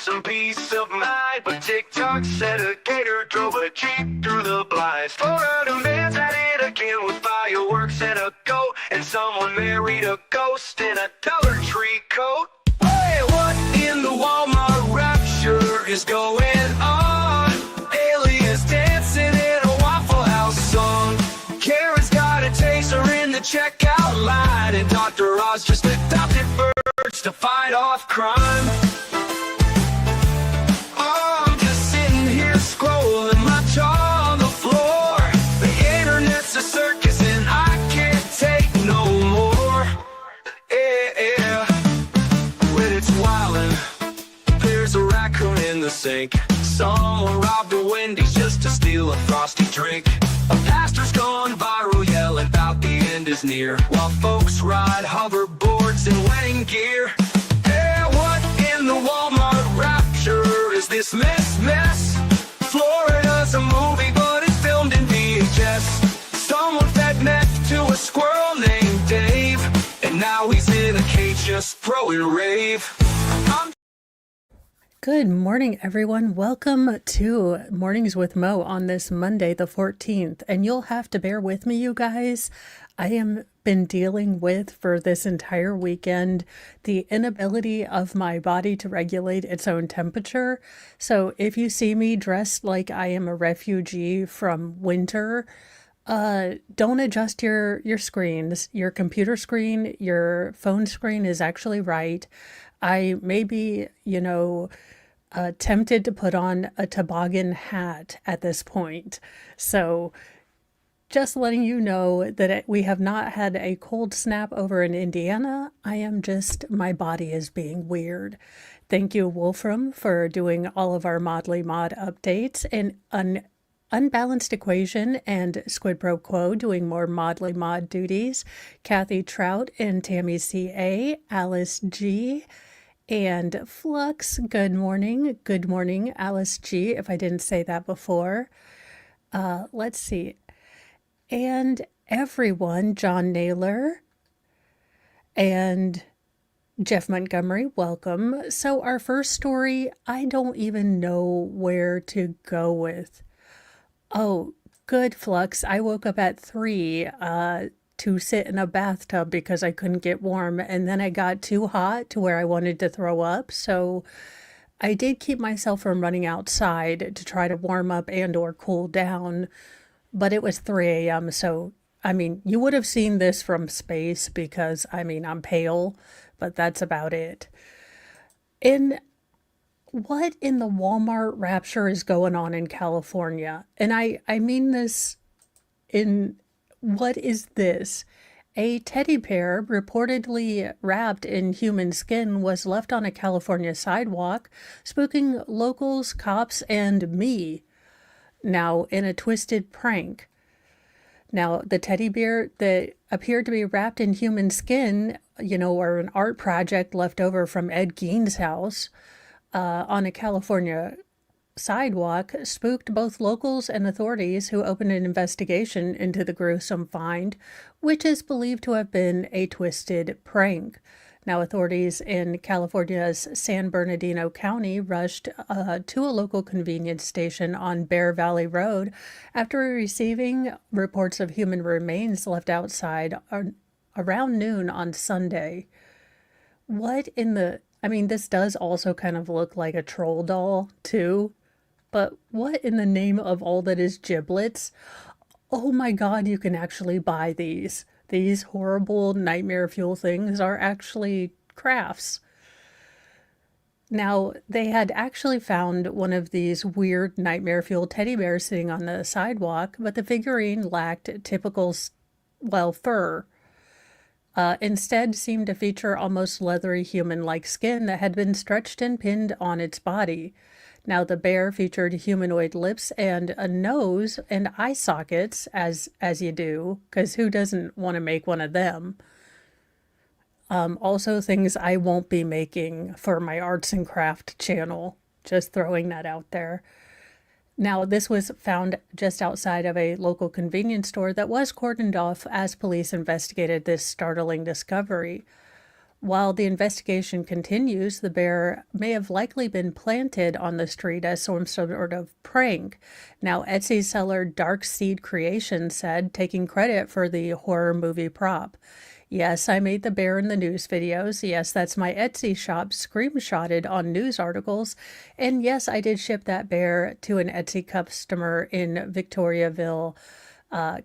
some peace of mind. But TikTok said a gator drove a Jeep through the blinds. Florida man's at it again with fireworks and a goat. And someone married a ghost in a Dollar Tree coat. Hey, what in the Walmart rapture is going on? Aliens dancing in a Waffle House song. Karen's got a taser in the checkout line. And Dr. Oz just adopted birds to fight off crime. Oh, I'm just sitting here scrolling my jaw on the floor. The internet's a circus and I can't take no more. Yeah, when it's wildin', there's a raccoon in the sink. Someone robbed a Wendy's just to steal a frosty drink. A pastor's gone viral yelling about the end is near, while folks ride hoverboards in wedding gear. Yeah, what in the Walmart rapture is this mess? Florida's a movie, but it's filmed in VHS. Someone fed meth to a squirrel named Dave, and now he's in a cage just throwing rave. Good morning, everyone. Welcome to Mornings with Mo on this Monday, the 14th. And you'll have to bear with me, you guys. I am been dealing with for this entire weekend the inability of my body to regulate its own temperature. So if you see me dressed like I am a refugee from winter, don't adjust your screens. Your computer screen, your phone screen is actually right. I may be, tempted to put on a toboggan hat at this point. So just letting you know that we have not had a cold snap over in Indiana. My body is being weird. Thank you, Wolfram, for doing all of our Modly Mod updates, and Unbalanced Equation and Squid Pro Quo doing more Modly Mod duties. Kathy Trout and Tammy CA, Alice G, and Flux, good morning. Good morning, Alice G, if I didn't say that before. Let's see. And everyone, John Naylor and Jeff Montgomery, welcome. So our first story, I don't even know where to go with. Oh, good, Flux. I woke up at 3 to sit in a bathtub because I couldn't get warm, and then I got too hot to where I wanted to throw up. So I did keep myself from running outside to try to warm up and or cool down, but it was 3 a.m. So, you would have seen this from space because, I'm pale, but that's about it. What in the Walmart rapture is going on in California? And I mean this in, what is this? A teddy bear reportedly wrapped in human skin was left on a California sidewalk, spooking locals, cops, and me. Now, in a twisted prank. Now, the teddy bear that appeared to be wrapped in human skin, or an art project left over from Ed Gein's house, on a California sidewalk, spooked both locals and authorities, who opened an investigation into the gruesome find, which is believed to have been a twisted prank. Now, authorities in California's San Bernardino County rushed to a local convenience station on Bear Valley Road after receiving reports of human remains left outside around noon on Sunday. What in the... this does also kind of look like a troll doll, too. But what in the name of all that is giblets? Oh my God, you can actually buy these. These horrible nightmare fuel things are actually crafts. Now, they had actually found one of these weird nightmare fuel teddy bears sitting on the sidewalk, but the figurine lacked typical, fur. Instead seemed to feature almost leathery human-like skin that had been stretched and pinned on its body. Now, the bear featured humanoid lips and a nose and eye sockets, as you do, because who doesn't want to make one of them? Also things I won't be making for my arts and craft channel. Just throwing that out there. Now, this was found just outside of a local convenience store that was cordoned off as police investigated this startling discovery. While the investigation continues, the bear may have likely been planted on the street as some sort of prank. Now, Etsy seller Dark Seed Creation said, taking credit for the horror movie prop. Yes, I made the bear in the news videos. Yes, that's my Etsy shop screenshotted on news articles. And yes, I did ship that bear to an Etsy customer in Victoriaville,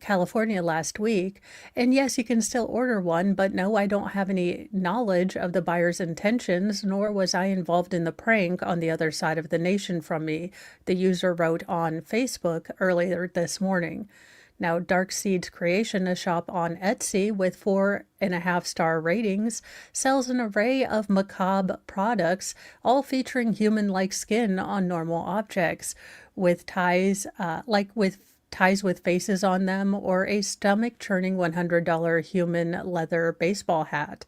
California last week. And yes, you can still order one, but no, I don't have any knowledge of the buyer's intentions, nor was I involved in the prank on the other side of the nation from me, the user wrote on Facebook earlier this morning. Now, Dark Seeds Creation, a shop on Etsy with 4.5-star ratings, sells an array of macabre products, all featuring human-like skin on normal objects, with ties, ties with faces on them, or a stomach-churning $100 human leather baseball hat,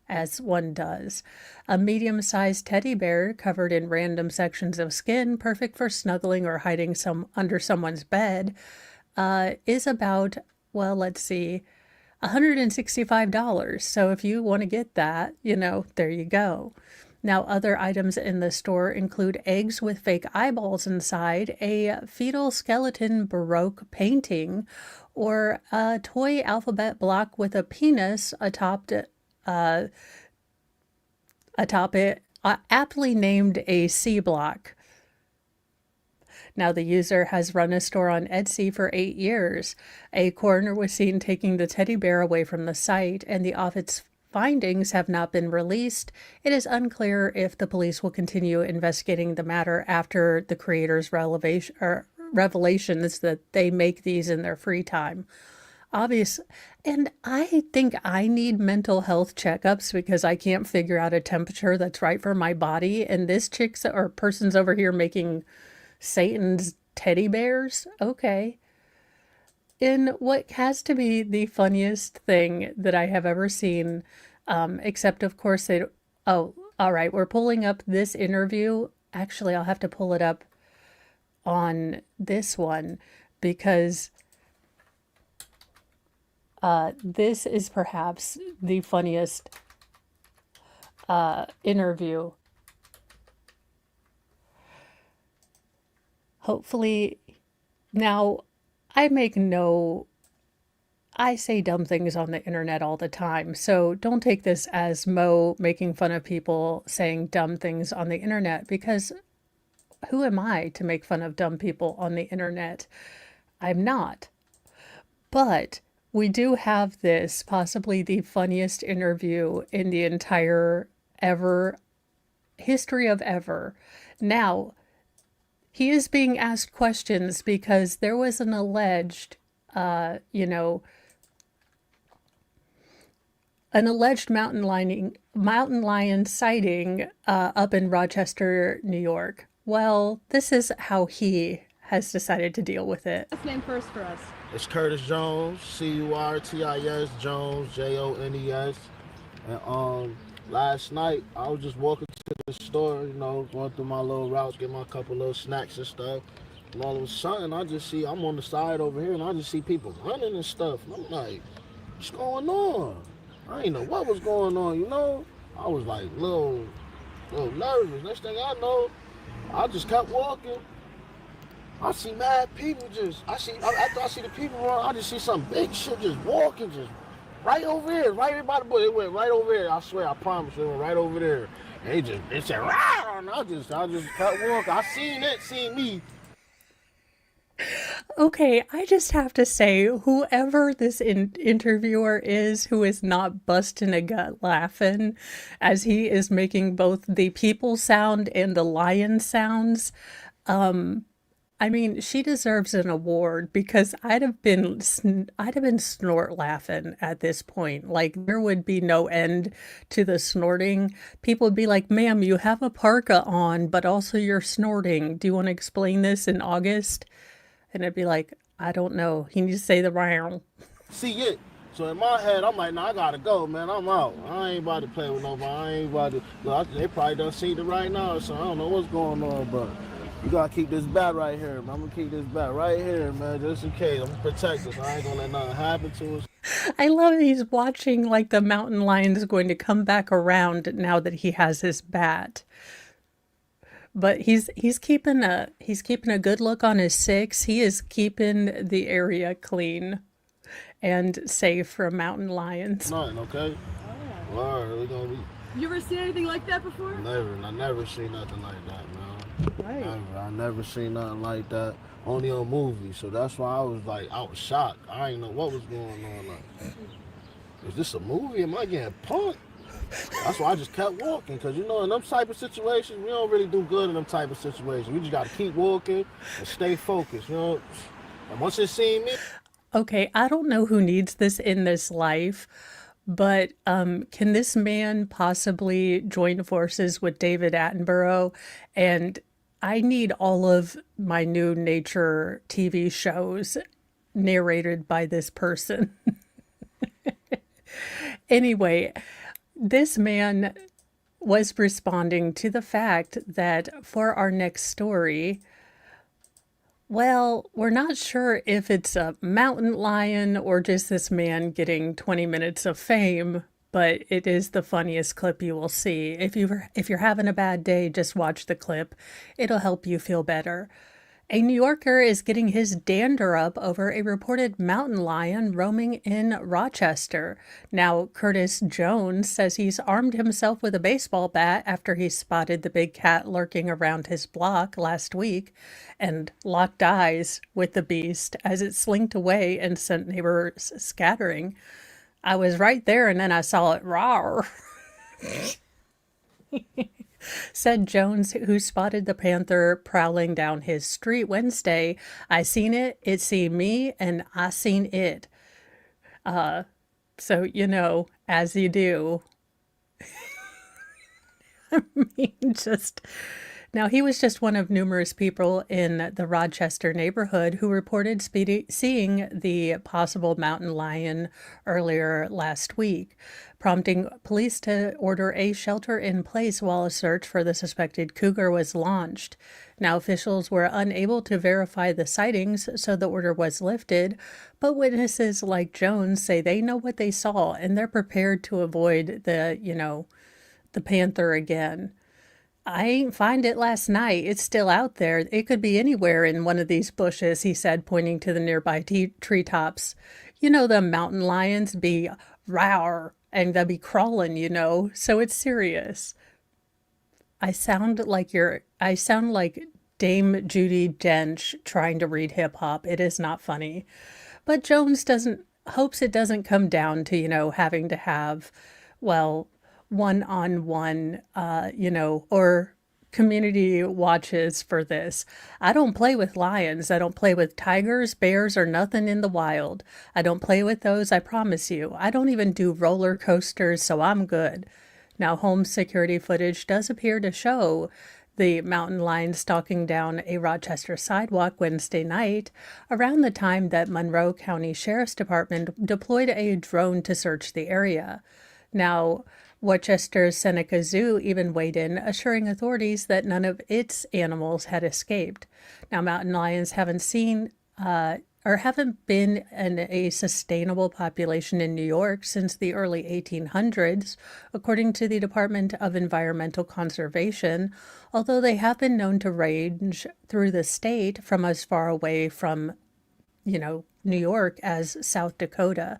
as one does. A medium-sized teddy bear covered in random sections of skin, perfect for snuggling or hiding under someone's bed, is about, well, let's see, $165. So if you want to get that, there you go. Now, other items in the store include eggs with fake eyeballs inside, a fetal skeleton Baroque painting, or a toy alphabet block with a penis atop it, aptly named a C block. Now, the user has run a store on Etsy for 8 years. A coroner was seen taking the teddy bear away from the site, and the office findings have not been released. It is unclear if the police will continue investigating the matter after the creator's revelations that they make these in their free time. Obvious. And I think I need mental health checkups because I can't figure out a temperature that's right for my body. And this person's over here making Satan's teddy bears? Okay. In what has to be the funniest thing that I have ever seen, except of course all right, we're pulling up this interview. Actually, I'll have to pull it up on this one because this is perhaps the funniest interview. Hopefully, now I say dumb things on the internet all the time, so don't take this as Mo making fun of people saying dumb things on the internet, because who am I to make fun of dumb people on the internet? I'm not. But we do have this, possibly the funniest interview in the entire history of ever. Now, he is being asked questions because there was an alleged, mountain lion sighting up in Rochester, New York. Well, this is how he has decided to deal with it. Last name first for us. It's Curtis Jones, Curtis Jones, Jones. And last night I was just walking to the store, going through my little routes, get my couple little snacks and stuff. And all of a sudden I'm on the side over here and I just see people running and stuff. And I'm like, what's going on? I didn't know what was going on, I was like little nervous. Next thing I know, I just kept walking. I see mad people after I see the people run, I just see some big shit just walking, just right over here, right by the bush. It went right over there. I swear, I promise, it went right over there. And it said, rah! And I just kept walking. I seen me. Okay, I just have to say, whoever this interviewer is who is not busting a gut laughing as he is making both the people sound and the lion sounds, I mean, she deserves an award because I'd have been snort laughing at this point. Like, there would be no end to the snorting. People would be like, ma'am, you have a parka on, but also you're snorting. Do you want to explain this in August? And it'd be like, I don't know. He needs to say the round. See it. So in my head, I'm like, I gotta go, man. I'm out. I ain't about to play with nobody. I ain't about to. Look, they probably done seen it right now, so I don't know what's going on, but you gotta keep this bat right here, man. I'm gonna keep this bat right here, man, just in case. I'm gonna protect us. I ain't gonna let nothing happen to us. I love he's watching like the mountain lion is going to come back around now that he has his bat. But he's keeping a good look on his six. He is keeping the area clean and safe from mountain lions. Nothing, okay? Word, we gonna be You ever seen anything like that before? never. I never seen nothing like that, man. Right. Never. I never seen nothing like that. Only on movies. So that's why I was shocked. I didn't know what was going on. Like, is this a movie? Am I getting punked? That's why I just kept walking. Because, you know, in them type of situations, we don't really do good in them type of situations. We just got to keep walking and stay focused, you know. And once it seen me, Okay, I don't know who needs this in this life, but can this man possibly join forces with David Attenborough? And I need all of my new nature TV shows narrated by this person. Anyway, this man was responding to the fact that for our next story, well, we're not sure if it's a mountain lion or just this man getting 20 minutes of fame, but it is the funniest clip you will see. If you're having a bad day, just watch the clip. It'll help you feel better. A New Yorker is getting his dander up over a reported mountain lion roaming in Rochester. Now, Curtis Jones says he's armed himself with a baseball bat after he spotted the big cat lurking around his block last week and locked eyes with the beast as it slinked away and sent neighbors scattering. I was right there and then I saw it roar, said Jones, who spotted the panther prowling down his street Wednesday. I seen it, it seen me, and I seen it. So, you know, as you do. I mean, just now, he was just one of numerous people in the Rochester neighborhood who reported seeing the possible mountain lion earlier last week, prompting police to order a shelter in place while a search for the suspected cougar was launched. Now, officials were unable to verify the sightings, so the order was lifted, but witnesses like Jones say they know what they saw and they're prepared to avoid the panther again. I ain't find it last night. It's still out there. It could be anywhere in one of these bushes, he said, pointing to the nearby treetops. You know, the mountain lions be rawr and they'll be crawling, so it's serious. I sound like Dame Judi Dench trying to read hip hop. It is not funny. But Jones hopes it doesn't come down to, having to have, well, one-on-one, or community watches for this. I don't play with lions. I don't play with tigers, bears, or nothing in the wild. I don't play with those, I promise you. I don't even do roller coasters, so I'm good. Now, home security footage does appear to show the mountain lion stalking down a Rochester sidewalk Wednesday night, around the time that Monroe County Sheriff's Department deployed a drone to search the area. Now, Worcester's Seneca Zoo even weighed in, assuring authorities that none of its animals had escaped. Now, mountain lions haven't been in a sustainable population in New York since the early 1800s, according to the Department of Environmental Conservation, although they have been known to range through the state from as far away from, New York as South Dakota.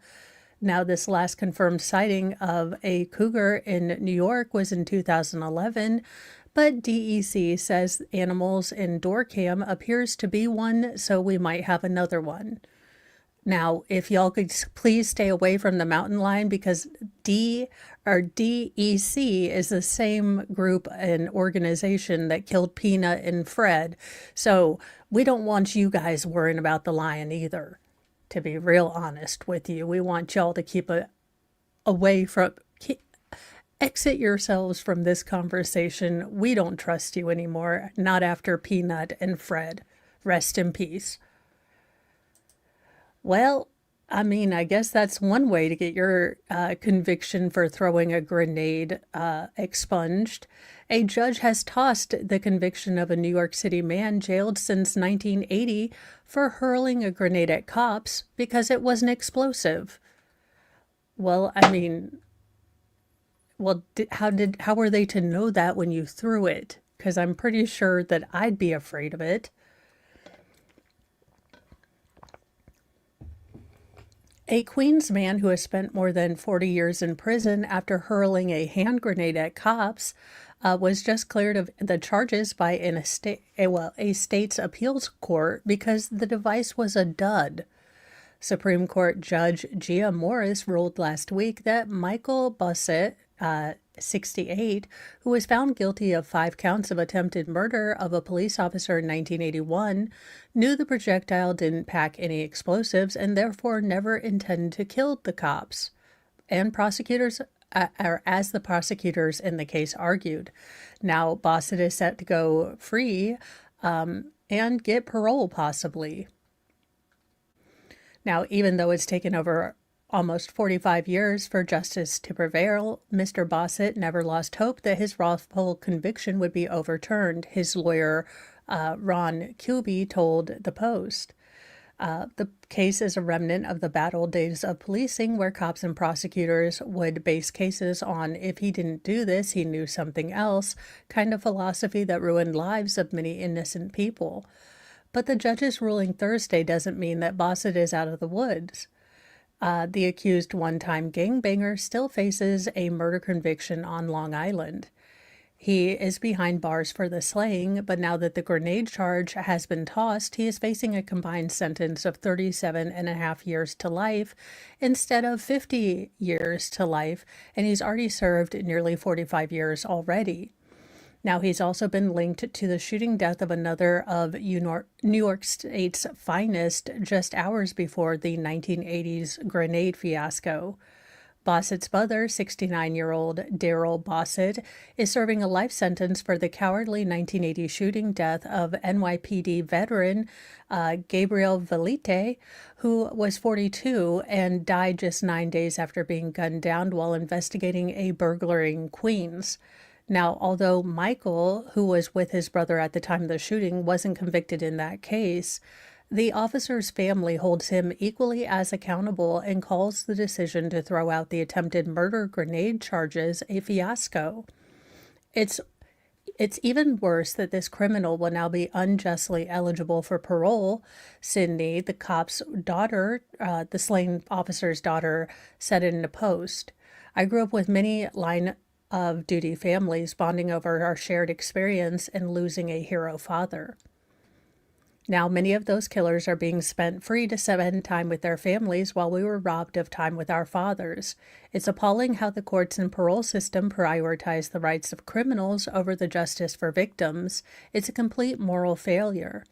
Now, this last confirmed sighting of a cougar in New York was in 2011, but DEC says animals in door cam appears to be one, so we might have another one. Now, if y'all could please stay away from the mountain lion, because DEC is the same group and organization that killed Peanut and Fred, so we don't want you guys worrying about the lion either. To be real honest with you, we want y'all to exit yourselves from this conversation. We don't trust you anymore, not after Peanut and Fred. Rest in peace. Well, I mean, I guess that's one way to get your conviction for throwing a grenade expunged. A judge has tossed the conviction of a New York City man jailed since 1980 for hurling a grenade at cops because it was an explosive. Well, I mean, well, how were they to know that when you threw it? Because I'm pretty sure that I'd be afraid of it. A Queens man who has spent more than 40 years in prison after hurling a hand grenade at cops was just cleared of the charges by a state's appeals court because the device was a dud. Supreme Court Judge Gia Morris ruled last week that Michael Bussett, 68, who was found guilty of 5 counts of attempted murder of a police officer in 1981, knew the projectile didn't pack any explosives and therefore never intended to kill the cops. And prosecutors, or as the prosecutors in the case argued. Now, Bussett is set to go free and get parole, possibly. Now, even though it's taken over almost 45 years for justice to prevail, Mr. Bussett never lost hope that his wrongful conviction would be overturned, his lawyer, Ron Kuby, told The Post. The case is a remnant of the bad old days of policing where cops and prosecutors would base cases on if he didn't do this, he knew something else, kind of philosophy that ruined lives of many innocent people. But the judge's ruling Thursday doesn't mean that Bussett is out of the woods. The accused one-time gangbanger still faces a murder conviction on Long Island. He is behind bars for the slaying, but now that the grenade charge has been tossed, he is facing a combined sentence of 37.5 years to life instead of 50 years to life, and he's already served nearly 45 years already. Now, he's also been linked to the shooting death of another of New York State's finest just hours before the 1980s grenade fiasco. Bossett's mother, 69-year-old Daryl Bossett, is serving a life sentence for the cowardly 1980 shooting death of NYPD veteran Gabriel Velite, who was 42 and died just 9 days after being gunned down while investigating a burglary in Queens. Now, although Michael, who was with his brother at the time of the shooting, wasn't convicted in that case, the officer's family holds him equally as accountable and calls the decision to throw out the attempted murder grenade charges a fiasco. It's even worse that this criminal will now be unjustly eligible for parole, Sydney, the cop's daughter, the slain officer's daughter, said in a post. I grew up with many line of duty families bonding over our shared experience and losing a hero father. Now, many of those killers are being spent free to spend time with their families while we were robbed of time with our fathers. It's appalling how the courts and parole system prioritize the rights of criminals over the justice for victims. It's a complete moral failure.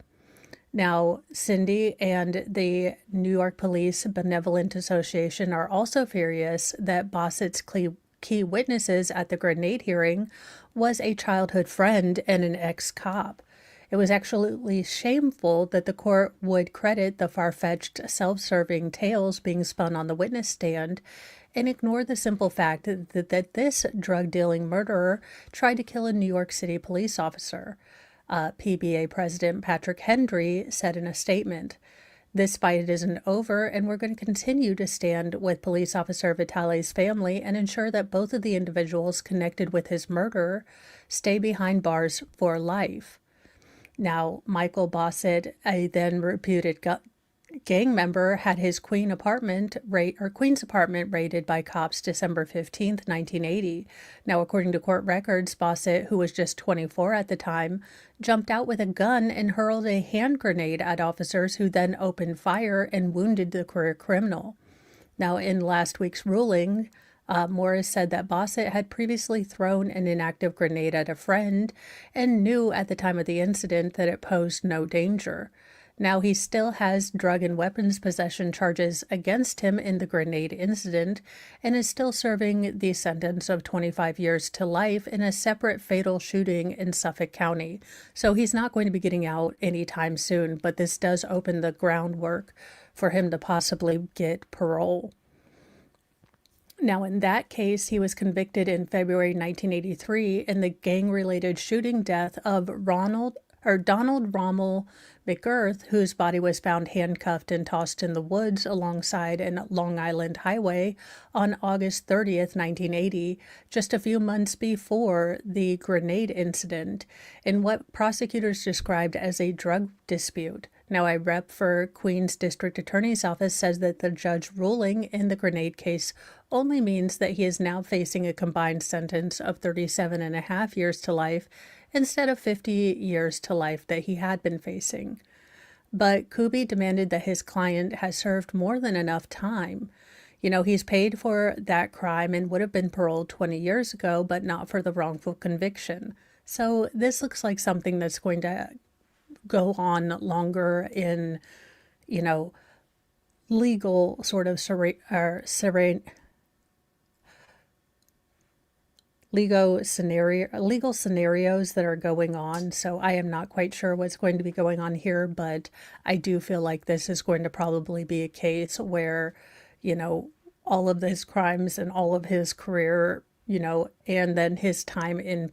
Now, Cindy and the New York Police Benevolent Association are also furious that Bossett's key witnesses at the grenade hearing was a childhood friend and an ex-cop. It was absolutely shameful that the court would credit the far-fetched self-serving tales being spun on the witness stand and ignore the simple fact that this drug-dealing murderer tried to kill a New York City police officer. PBA President Patrick Hendry said in a statement, "This fight isn't over, and we're going to continue to stand with police officer Vitale's family and ensure that both of the individuals connected with his murder stay behind bars for life." Now, Michael Bossett, a then reputed gang member, had his Queens apartment raided by cops December 15th, 1980. Now, according to court records, Bossett, who was just 24 at the time, jumped out with a gun and hurled a hand grenade at officers who then opened fire and wounded the career criminal. Now, in last week's ruling, Morris said that Bossett had previously thrown an inactive grenade at a friend and knew at the time of the incident that it posed no danger. Now, he still has drug and weapons possession charges against him in the grenade incident and is still serving the sentence of 25 years to life in a separate fatal shooting in Suffolk County. So he's not going to be getting out anytime soon, but this does open the groundwork for him to possibly get parole. Now, in that case, he was convicted in February 1983 in the gang-related shooting death of Ronald Donald Rommel McGirth, whose body was found handcuffed and tossed in the woods alongside a Long Island highway on August 30th, 1980, just a few months before the grenade incident, in what prosecutors described as a drug dispute. Now, a rep for Queens District Attorney's Office says that the judge ruling in the grenade case only means that he is now facing a combined sentence of 37 and a half years to life instead of 50 years to life that he had been facing. But Kuby demanded that his client has served more than enough time. He's paid for that crime and would have been paroled 20 years ago, but not for the wrongful conviction. So this looks like something that's going to go on longer in, legal sort of legal scenarios that are going on. So I am not quite sure what's going to be going on here, but I do feel like this is going to probably be a case where, all of his crimes and all of his career, and then his time in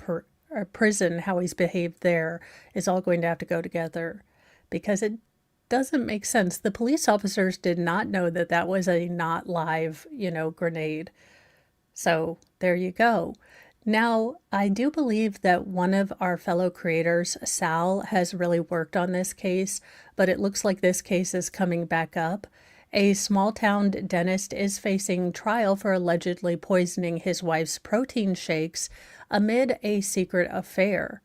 prison, how he's behaved there, is all going to have to go together, because it doesn't make sense. The police officers did not know that that was a not live, grenade. So there you go. Now, I do believe that one of our fellow creators, Sal, has really worked on this case, but it looks like this case is coming back up. A small-town dentist is facing trial for allegedly poisoning his wife's protein shakes amid a secret affair.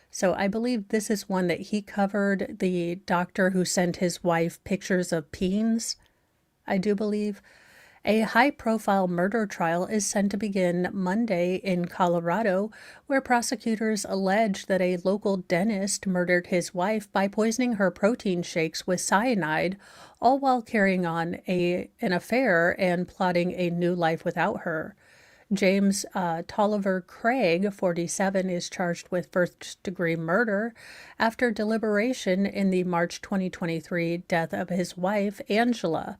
So I believe this is one that he covered, the doctor who sent his wife pictures of peens, I do believe. A high-profile murder trial is set to begin Monday in Colorado, where prosecutors allege that a local dentist murdered his wife by poisoning her protein shakes with cyanide, all while carrying on an affair and plotting a new life without her. James Tolliver Craig, 47, is charged with first-degree murder after deliberation in the March 2023 death of his wife, Angela,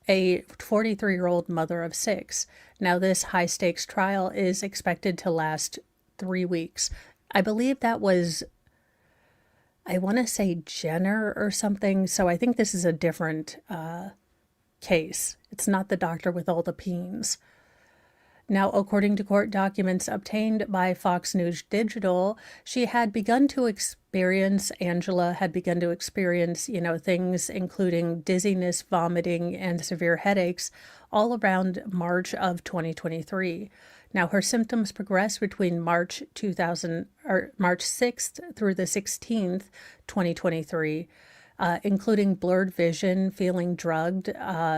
a 43-year-old mother of 6. Now, this high-stakes trial is expected to last 3 weeks. I believe that was, I want to say Jenner or something, so I think this is a different case. It's not the doctor with all the peens. Now, according to court documents obtained by Fox News Digital, Angela had begun to experience, things including dizziness, vomiting, and severe headaches all around March of 2023. Now, her symptoms progressed between March 6th through the 16th, 2023. Including blurred vision, feeling drugged,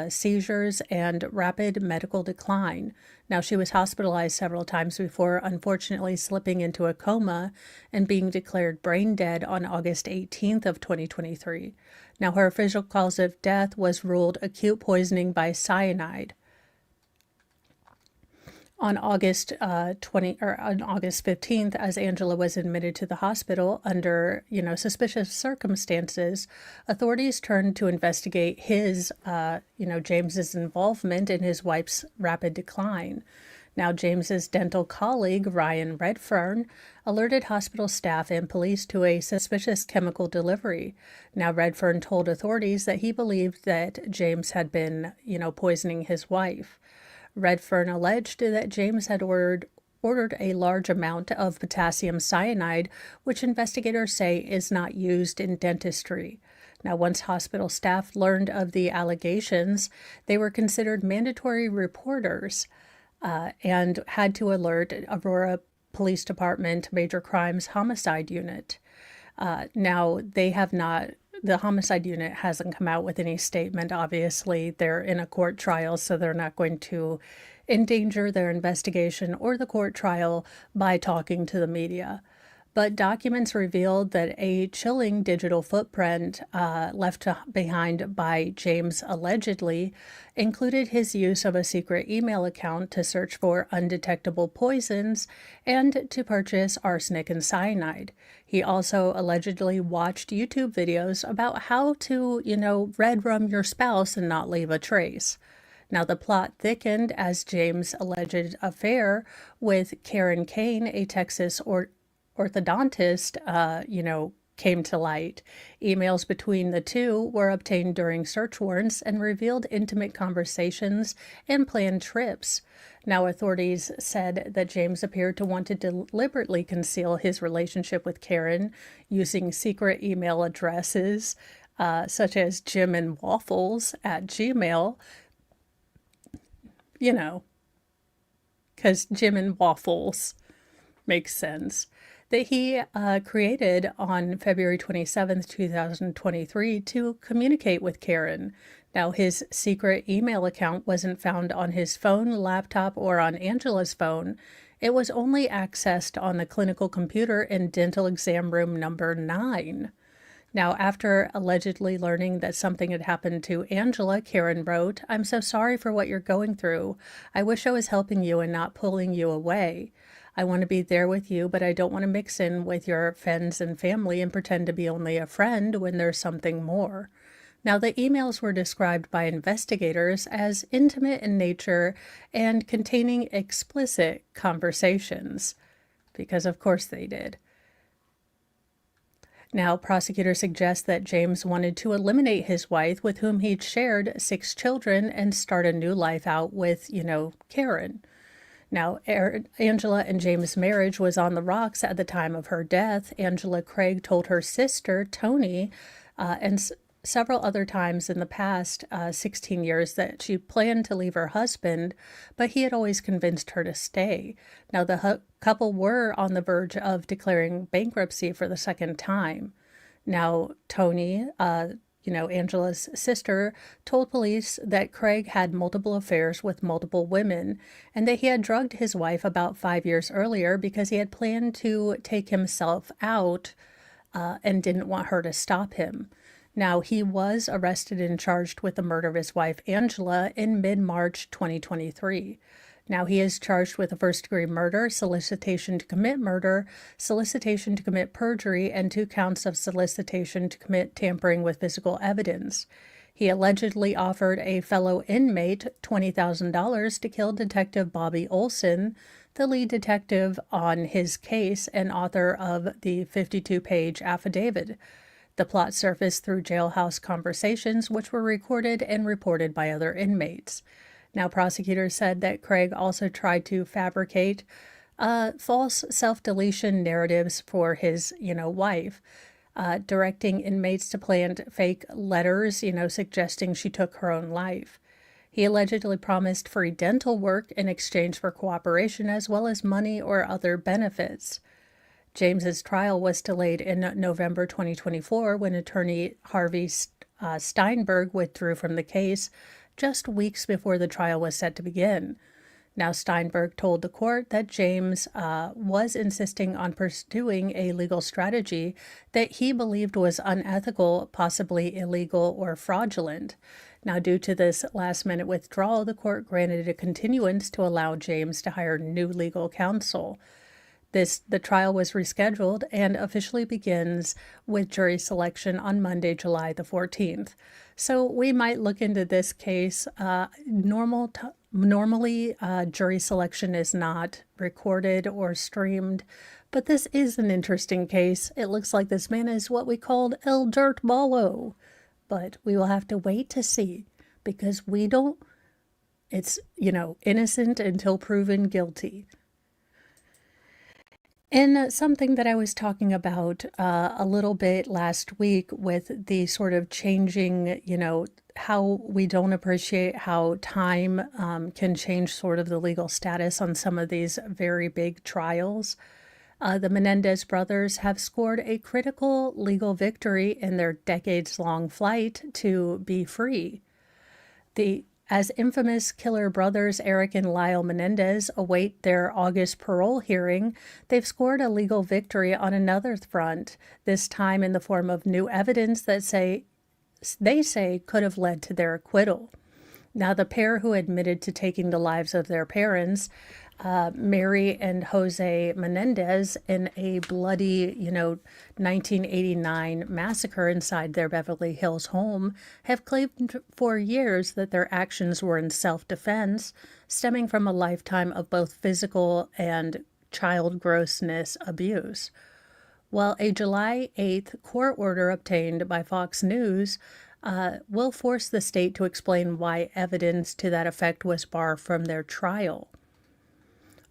seizures, and rapid medical decline. Now, she was hospitalized several times before unfortunately slipping into a coma and being declared brain dead on August 18th of 2023. Now, her official cause of death was ruled acute poisoning by cyanide. On August 15th, as Angela was admitted to the hospital under, suspicious circumstances, authorities turned to investigate his, James's involvement in his wife's rapid decline. Now, James's dental colleague, Ryan Redfern, alerted hospital staff and police to a suspicious chemical delivery. Now, Redfern told authorities that he believed that James had been, poisoning his wife. Redfern alleged that James had ordered a large amount of potassium cyanide, which investigators say is not used in dentistry. Now, once hospital staff learned of the allegations, they were considered mandatory reporters and had to alert Aurora Police Department Major Crimes Homicide Unit. Now, they have not. The homicide unit hasn't come out with any statement. Obviously, they're in a court trial, so they're not going to endanger their investigation or the court trial by talking to the media. But documents revealed that a chilling digital footprint left behind by James allegedly included his use of a secret email account to search for undetectable poisons and to purchase arsenic and cyanide. He also allegedly watched YouTube videos about how to, red rum your spouse and not leave a trace. Now, the plot thickened as James' alleged affair with Karen Kane, a Texas orthodontist, came to light. Emails between the two were obtained during search warrants and revealed intimate conversations and planned trips. Now, authorities said that James appeared to want to deliberately conceal his relationship with Karen using secret email addresses, such as jimandwaffles at Gmail, because Jim and Waffles makes sense, that he created on February 27th, 2023 to communicate with Karen. Now, his secret email account wasn't found on his phone, laptop, or on Angela's phone. It was only accessed on the clinical computer in dental exam room number 9. Now, after allegedly learning that something had happened to Angela, Karen wrote, "I'm so sorry for what you're going through. I wish I was helping you and not pulling you away. I want to be there with you, but I don't want to mix in with your friends and family and pretend to be only a friend when there's something more." Now, the emails were described by investigators as intimate in nature and containing explicit conversations, because of course they did. Now, prosecutors suggest that James wanted to eliminate his wife, with whom he'd shared 6 children, and start a new life out with, Karen. Now, Angela and James' marriage was on the rocks at the time of her death. Angela Craig told her sister, Tony, and several other times in the past 16 years that she planned to leave her husband, but he had always convinced her to stay. Now, the couple were on the verge of declaring bankruptcy for the second time. Now, Tony, Angela's sister, told police that Craig had multiple affairs with multiple women and that he had drugged his wife about 5 years earlier because he had planned to take himself out and didn't want her to stop him. Now, he was arrested and charged with the murder of his wife, Angela, in mid-March 2023. Now, he is charged with a first-degree murder, solicitation to commit murder, solicitation to commit perjury, and 2 counts of solicitation to commit tampering with physical evidence. He allegedly offered a fellow inmate $20,000 to kill Detective Bobby Olson, the lead detective on his case and author of the 52-page affidavit. The plot surfaced through jailhouse conversations, which were recorded and reported by other inmates. Now, prosecutors said that Craig also tried to fabricate false self-deletion narratives for his, wife, directing inmates to plant fake letters, suggesting she took her own life. He allegedly promised free dental work in exchange for cooperation, as well as money or other benefits. James's trial was delayed in November 2024 when attorney Harvey Steinberg withdrew from the case just weeks before the trial was set to begin. Now, Steinberg told the court that James was insisting on pursuing a legal strategy that he believed was unethical, possibly illegal or fraudulent. Now, due to this last-minute withdrawal, the court granted a continuance to allow James to hire new legal counsel. The trial was rescheduled and officially begins with jury selection on Monday, July the 14th. So we might look into this case. Normally, jury selection is not recorded or streamed, but this is an interesting case. It looks like this man is what we called El Dirt Ballo, but we will have to wait to see, because it's, innocent until proven guilty. And something that I was talking about a little bit last week with the sort of changing, how we don't appreciate how time can change sort of the legal status on some of these very big trials. The Menendez brothers have scored a critical legal victory in their decades-long fight to be free. As infamous killer brothers Eric and Lyle Menendez await their August parole hearing, they've scored a legal victory on another front, this time in the form of new evidence that they say could have led to their acquittal. Now, the pair who admitted to taking the lives of their parents, Mary and Jose Menendez, in a bloody, 1989 massacre inside their Beverly Hills home, have claimed for years that their actions were in self-defense, stemming from a lifetime of both physical and child grossness abuse. Well, a July 8th court order obtained by Fox News will force the state to explain why evidence to that effect was barred from their trial.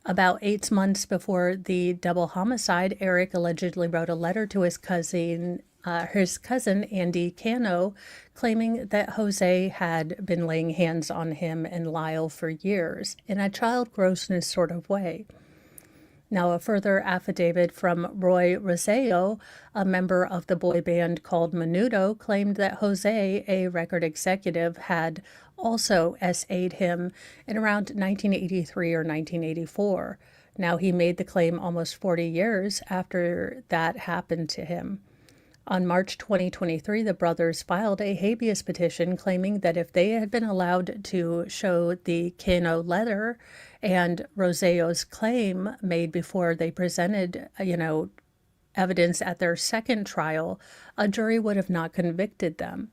About 8 months before the double homicide, Eric allegedly wrote a letter to his cousin Andy Cano, claiming that Jose had been laying hands on him and Lyle for years in a child grossness sort of way. Now, a further affidavit from Roy Rosario, a member of the boy band called Menudo, claimed that Jose, a record executive, had also SA'd him in around 1983 or 1984. Now, he made the claim almost 40 years after that happened to him. On March 2023, the brothers filed a habeas petition claiming that if they had been allowed to show the Cano letter and Rosario's claim made before they presented, evidence at their second trial, a jury would have not convicted them.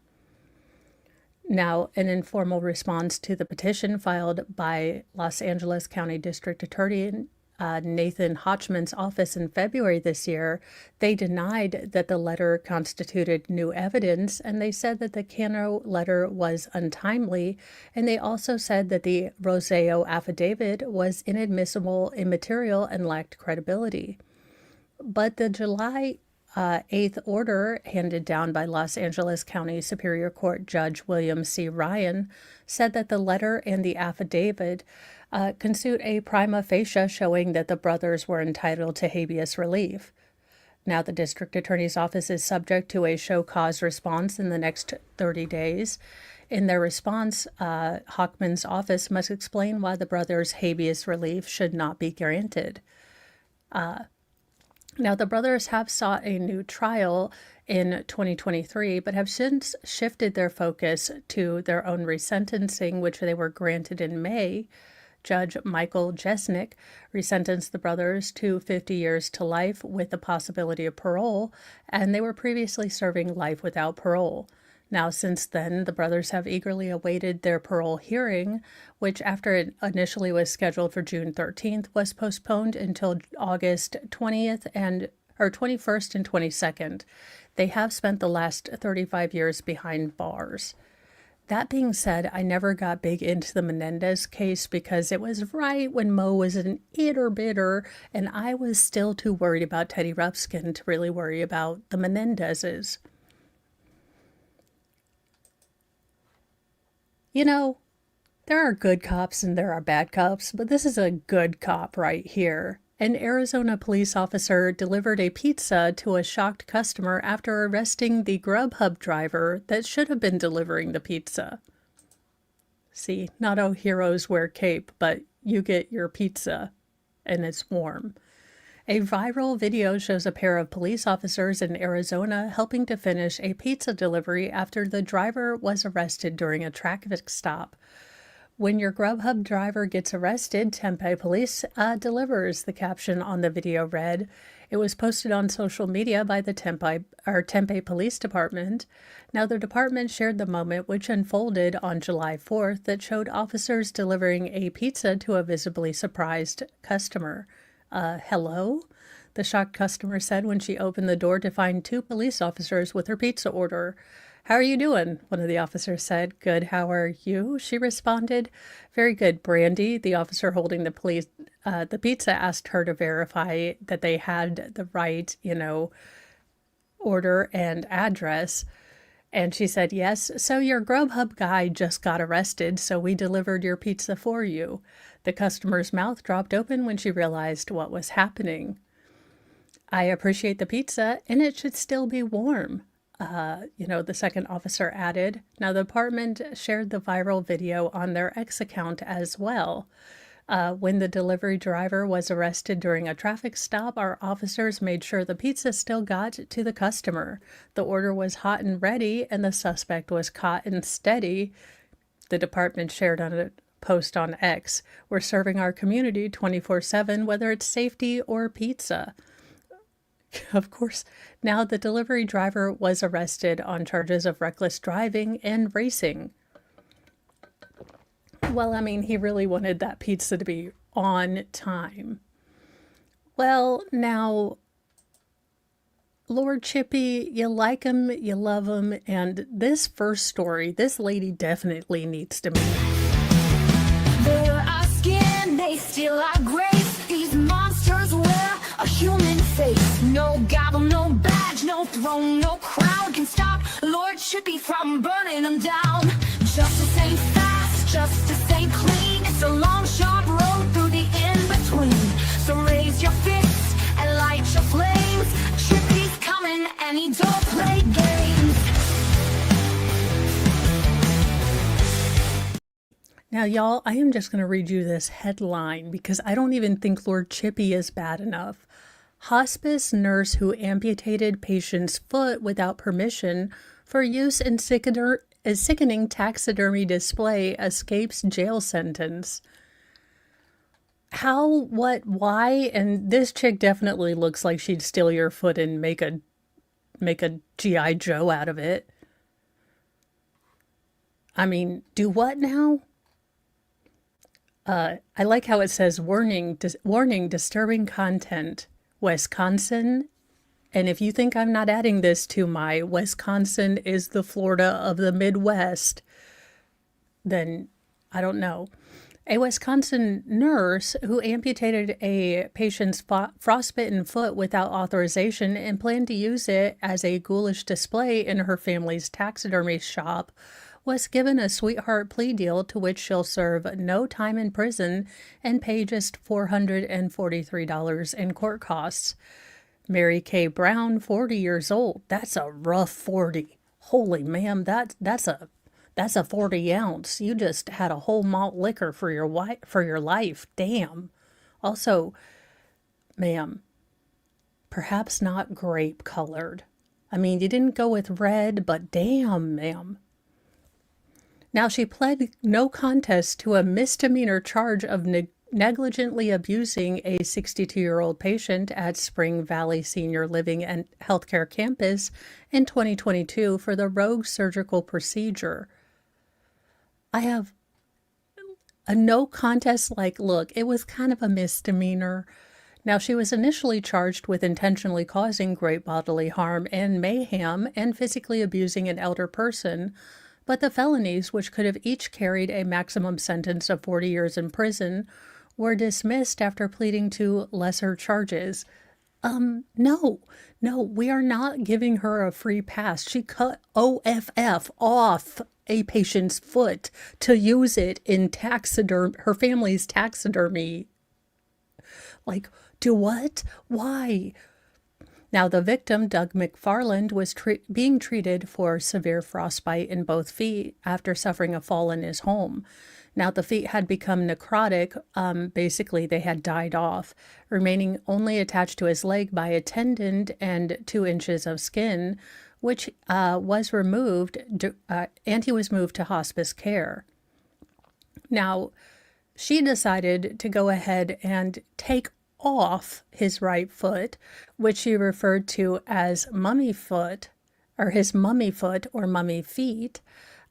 Now, an informal response to the petition filed by Los Angeles County District Attorney Nathan Hotchman's office in February this year, they denied that the letter constituted new evidence, and they said that the Cano letter was untimely, and they also said that the Rosario affidavit was inadmissible, immaterial, and lacked credibility. But the July 8th order handed down by Los Angeles County Superior Court Judge William C. Ryan said that the letter and the affidavit constitute a prima facie showing that the brothers were entitled to habeas relief. Now, the district attorney's office is subject to a show cause response in the next 30 days. In their response, Hochman's office must explain why the brothers' habeas relief should not be granted. Now, the brothers have sought a new trial in 2023, but have since shifted their focus to their own resentencing, which they were granted in May. Judge Michael Jesnick resentenced the brothers to 50 years to life with the possibility of parole, and they were previously serving life without parole. Now, since then, the brothers have eagerly awaited their parole hearing, which, after it initially was scheduled for June 13th, was postponed until August 21st and 22nd. They have spent the last 35 years behind bars. That being said, I never got big into the Menendez case because it was right when Mo was an itty bitter, and I was still too worried about Teddy Ruxpin to really worry about the Menendezes. There are good cops and there are bad cops, but this is a good cop right here. An Arizona police officer delivered a pizza to a shocked customer after arresting the Grubhub driver that should have been delivering the pizza. See, not all heroes wear cape, but you get your pizza, and it's warm. A viral video shows a pair of police officers in Arizona helping to finish a pizza delivery after the driver was arrested during a traffic stop. When your Grubhub driver gets arrested, Tempe Police delivers, the caption on the video read. It was posted on social media by the Tempe Police Department. Now, the department shared the moment, which unfolded on July 4th, that showed officers delivering a pizza to a visibly surprised customer. Hello? The shocked customer said when she opened the door to find two police officers with her pizza order. How are you doing? One of the officers said. Good, how are you? She responded. Very good, Brandy. The officer holding the pizza asked her to verify that they had the right, order and address. And she said, yes, so your Grubhub guy just got arrested, so we delivered your pizza for you. The customer's mouth dropped open when she realized what was happening. I appreciate the pizza, and it should still be warm. The second officer added. Now, the department shared the viral video on their X account as well. When the delivery driver was arrested during a traffic stop, our officers made sure the pizza still got to the customer. The order was hot and ready, and the suspect was caught and steady. The department shared on a post on X. We're serving our community 24/7, whether it's safety or pizza. Of course, now the delivery driver was arrested on charges of reckless driving and racing. Well, he really wanted that pizza to be on time. Well, now, Lord Chippy, you like him, you love him, and this first story, this lady definitely needs to meet. They're our skin, they steal our grace. These monsters wear a human face. No gavel, no badge, no throne, no crown can stop Lord Chippy from burning them down. Justice ain't fast, justice ain't clean. It's a long, sharp road through the in-between. So raise your fists and light your flames. Chippy's coming and he don't play games. Now, y'all, I am just going to read you this headline because I don't even think Lord Chippy is bad enough. Hospice nurse who amputated patient's foot without permission for use in sickening taxidermy display escapes jail sentence. How, what, why? And this chick definitely looks like she'd steal your foot and make a G.I. Joe out of it. I mean, do what now? I like how it says warning, disturbing content, Wisconsin. And if you think I'm not adding this to my Wisconsin is the Florida of the Midwest, then I don't know. A Wisconsin nurse who amputated a patient's frostbitten foot without authorization and planned to use it as a ghoulish display in her family's taxidermy shop was given a sweetheart plea deal to which she'll serve no time in prison and pay just $443 in court costs. Mary Kay Brown, 40 years old. That's a rough 40. Holy ma'am, that's a 40 ounce. You just had a whole malt liquor for your life. Damn. Also, ma'am, perhaps not grape colored. I mean, you didn't go with red, but damn, ma'am. Now, she pled no contest to a misdemeanor charge of negligently abusing a 62-year-old patient at Spring Valley Senior Living and Healthcare Campus in 2022 for the rogue surgical procedure. I have a no contest, like, look, it was kind of a misdemeanor. Now, she was initially charged with intentionally causing great bodily harm and mayhem and physically abusing an elder person, but the felonies, which could have each carried a maximum sentence of 40 years in prison, were dismissed after pleading to lesser charges. No, we are not giving her a free pass. She cut OFF off a patient's foot to use it in her family's taxidermy. Like, do what? Why? Now, the victim, Doug McFarland, was being treated for severe frostbite in both feet after suffering a fall in his home. Now, the feet had become necrotic. Basically, they had died off, remaining only attached to his leg by a tendon and 2 inches of skin, which was removed, and he was moved to hospice care. Now, she decided to go ahead and take off his right foot, which she referred to as mummy foot, or his mummy foot or mummy feet.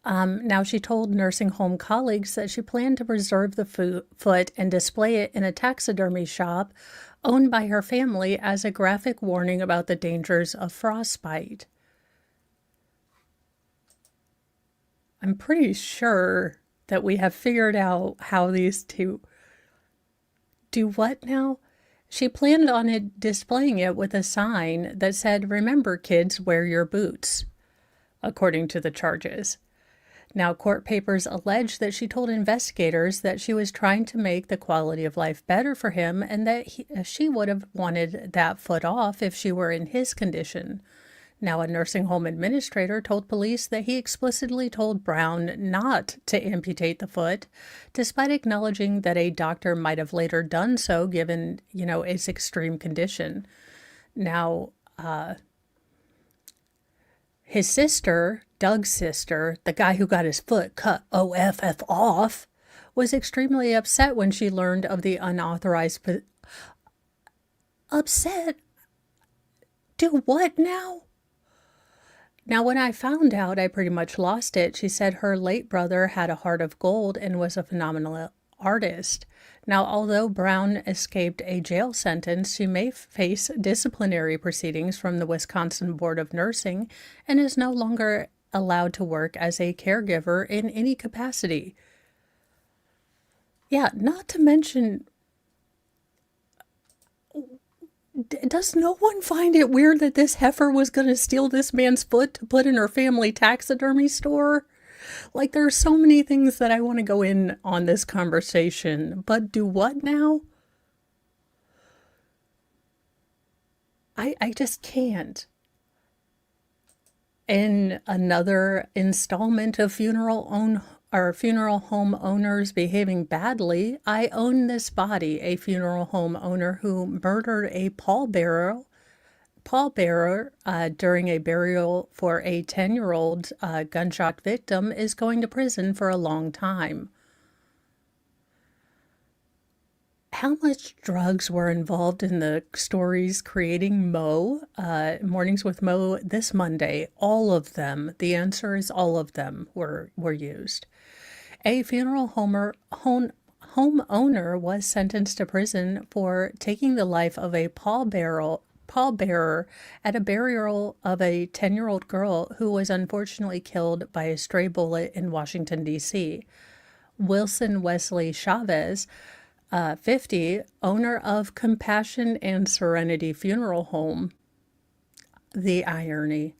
Now, she told nursing home colleagues that she planned to preserve the foot and display it in a taxidermy shop owned by her family as a graphic warning about the dangers of frostbite. I'm pretty sure that we have figured out how these two do what now? She planned on displaying it with a sign that said, "Remember, kids, wear your boots," according to the charges. Now, court papers allege that she told investigators that she was trying to make the quality of life better for him and that she would have wanted that foot off if she were in his condition. Now, a nursing home administrator told police that he explicitly told Brown not to amputate the foot, despite acknowledging that a doctor might have later done so given, its extreme condition. Now, his sister, Doug's sister, the guy who got his foot cut OFF off, was extremely upset when she learned of the unauthorized... Upset? Do what now? Now, when I found out, I pretty much lost it. She said her late brother had a heart of gold and was a phenomenal artist. Now, although Brown escaped a jail sentence, she may face disciplinary proceedings from the Wisconsin Board of Nursing and is no longer allowed to work as a caregiver in any capacity. Yeah, not to mention, does no one find it weird that this heifer was going to steal this man's foot to put in her family taxidermy store? Like, there are so many things that I want to go in on this conversation, but do what now? I just can't. In another installment of funeral home owners behaving badly, I own this body, a funeral home owner who murdered a pallbearer during a burial for a 10-year-old gunshot victim is going to prison for a long time. How much drugs were involved in the stories creating Mo, Mornings with Mo this Monday? All of them. The answer is all of them were used. A funeral homeowner was sentenced to prison for taking the life of a pallbearer at a burial of a 10-year-old girl who was unfortunately killed by a stray bullet in Washington, D.C. Wilson Wesley Chavez, 50, owner of Compassion and Serenity Funeral Home, the irony,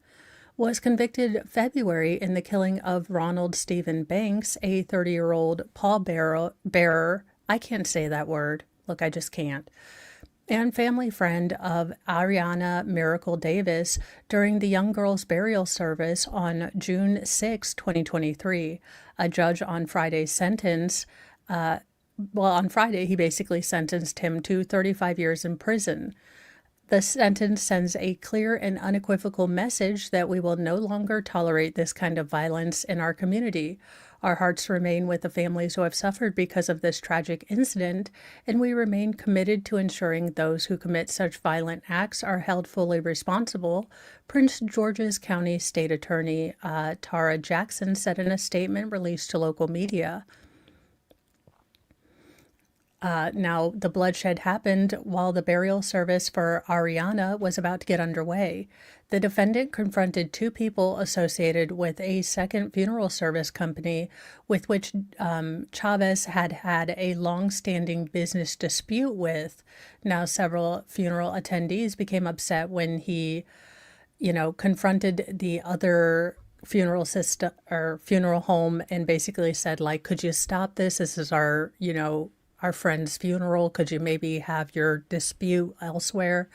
was convicted February in the killing of Ronald Stephen Banks, a 30-year-old pallbearer. I can't say that word. Look, I just can't. And family friend of Ariana Miracle Davis during the young girl's burial service on June 6, 2023. A judge on Friday on Friday, he basically sentenced him to 35 years in prison. The sentence sends a clear and unequivocal message that we will no longer tolerate this kind of violence in our community. Our hearts remain with the families who have suffered because of this tragic incident, and we remain committed to ensuring those who commit such violent acts are held fully responsible, Prince George's County State Attorney Tara Jackson said in a statement released to local media. Now, the bloodshed happened while the burial service for Ariana was about to get underway. The defendant confronted two people associated with a second funeral service company with which Chavez had a long-standing business dispute with. Now, several funeral attendees became upset when he, confronted the other funeral system or funeral home and basically said, like, could you stop this? This is our friend's funeral. Could you maybe have your dispute elsewhere?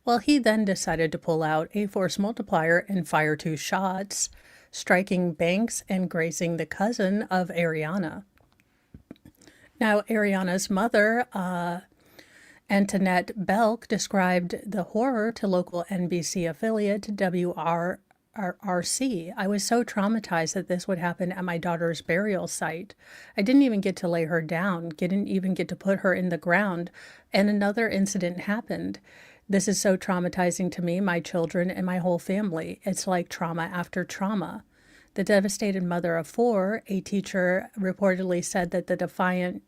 Well, he then decided to pull out a force multiplier and fire 2 shots, striking Banks and grazing the cousin of Ariana. Now, Ariana's mother, Antoinette Belk, described the horror to local NBC affiliate WRRC. I was so traumatized that this would happen at my daughter's burial site. I didn't even get to lay her down, didn't even get to put her in the ground, and another incident happened. This is so traumatizing to me, my children, and my whole family. It's like trauma after trauma. The devastated mother of 4, a teacher, reportedly said that the defiant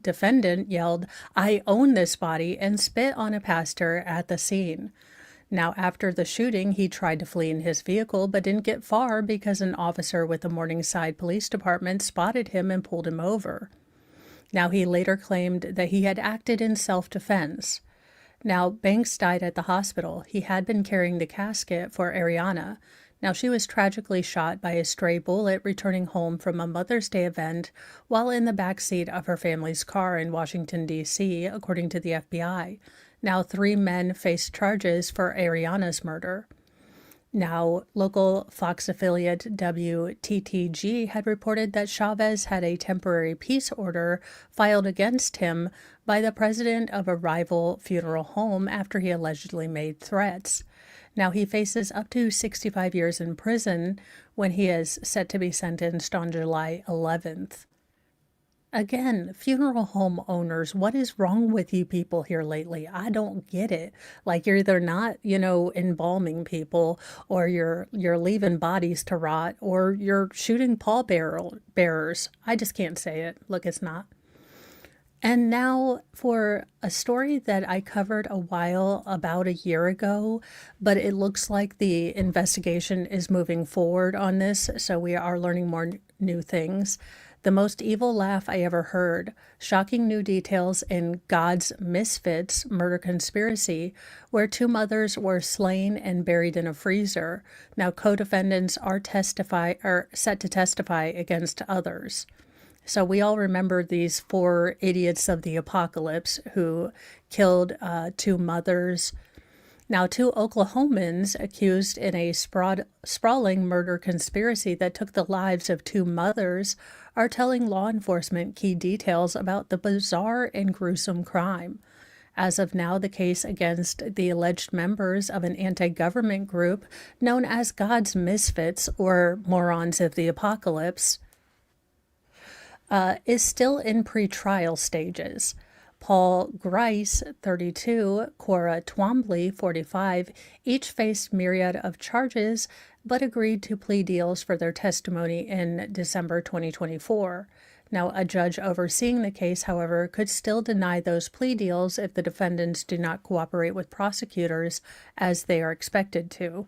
defendant yelled, "I own this body," and spit on a pastor at the scene. Now, after the shooting, he tried to flee in his vehicle, but didn't get far because an officer with the Morningside Police Department spotted him and pulled him over. Now, he later claimed that he had acted in self-defense. Now, Banks died at the hospital. He had been carrying the casket for Ariana. Now, she was tragically shot by a stray bullet returning home from a Mother's Day event while in the back seat of her family's car in Washington, D.C., according to the FBI. Now, 3 men faced charges for Ariana's murder. Now, local Fox affiliate WTTG had reported that Chavez had a temporary peace order filed against him by the president of a rival funeral home after he allegedly made threats. Now, he faces up to 65 years in prison when he is set to be sentenced on July 11th. Again, funeral home owners, what is wrong with you people here lately? I don't get it. Like, you're either not, embalming people, or you're leaving bodies to rot, or you're shooting pallbearers. I just can't say it. Look, it's not. And now for a story that I covered about a year ago, but it looks like the investigation is moving forward on this, so we are learning more new things. The most evil laugh I ever heard. Shocking new details in God's Misfits murder conspiracy, where 2 mothers were slain and buried in a freezer. Now co-defendants are set to testify against others. So we all remember these 4 idiots of the apocalypse who killed 2 mothers. Now, 2 Oklahomans accused in a sprawling murder conspiracy that took the lives of 2 mothers are telling law enforcement key details about the bizarre and gruesome crime. As of now, the case against the alleged members of an anti-government group known as God's Misfits, or Morons of the Apocalypse, is still in pre-trial stages. Paul Grice, 32, Cora Twombly, 45, each faced myriad of charges but agreed to plea deals for their testimony in December 2024. Now, a judge overseeing the case, however, could still deny those plea deals if the defendants do not cooperate with prosecutors as they are expected to.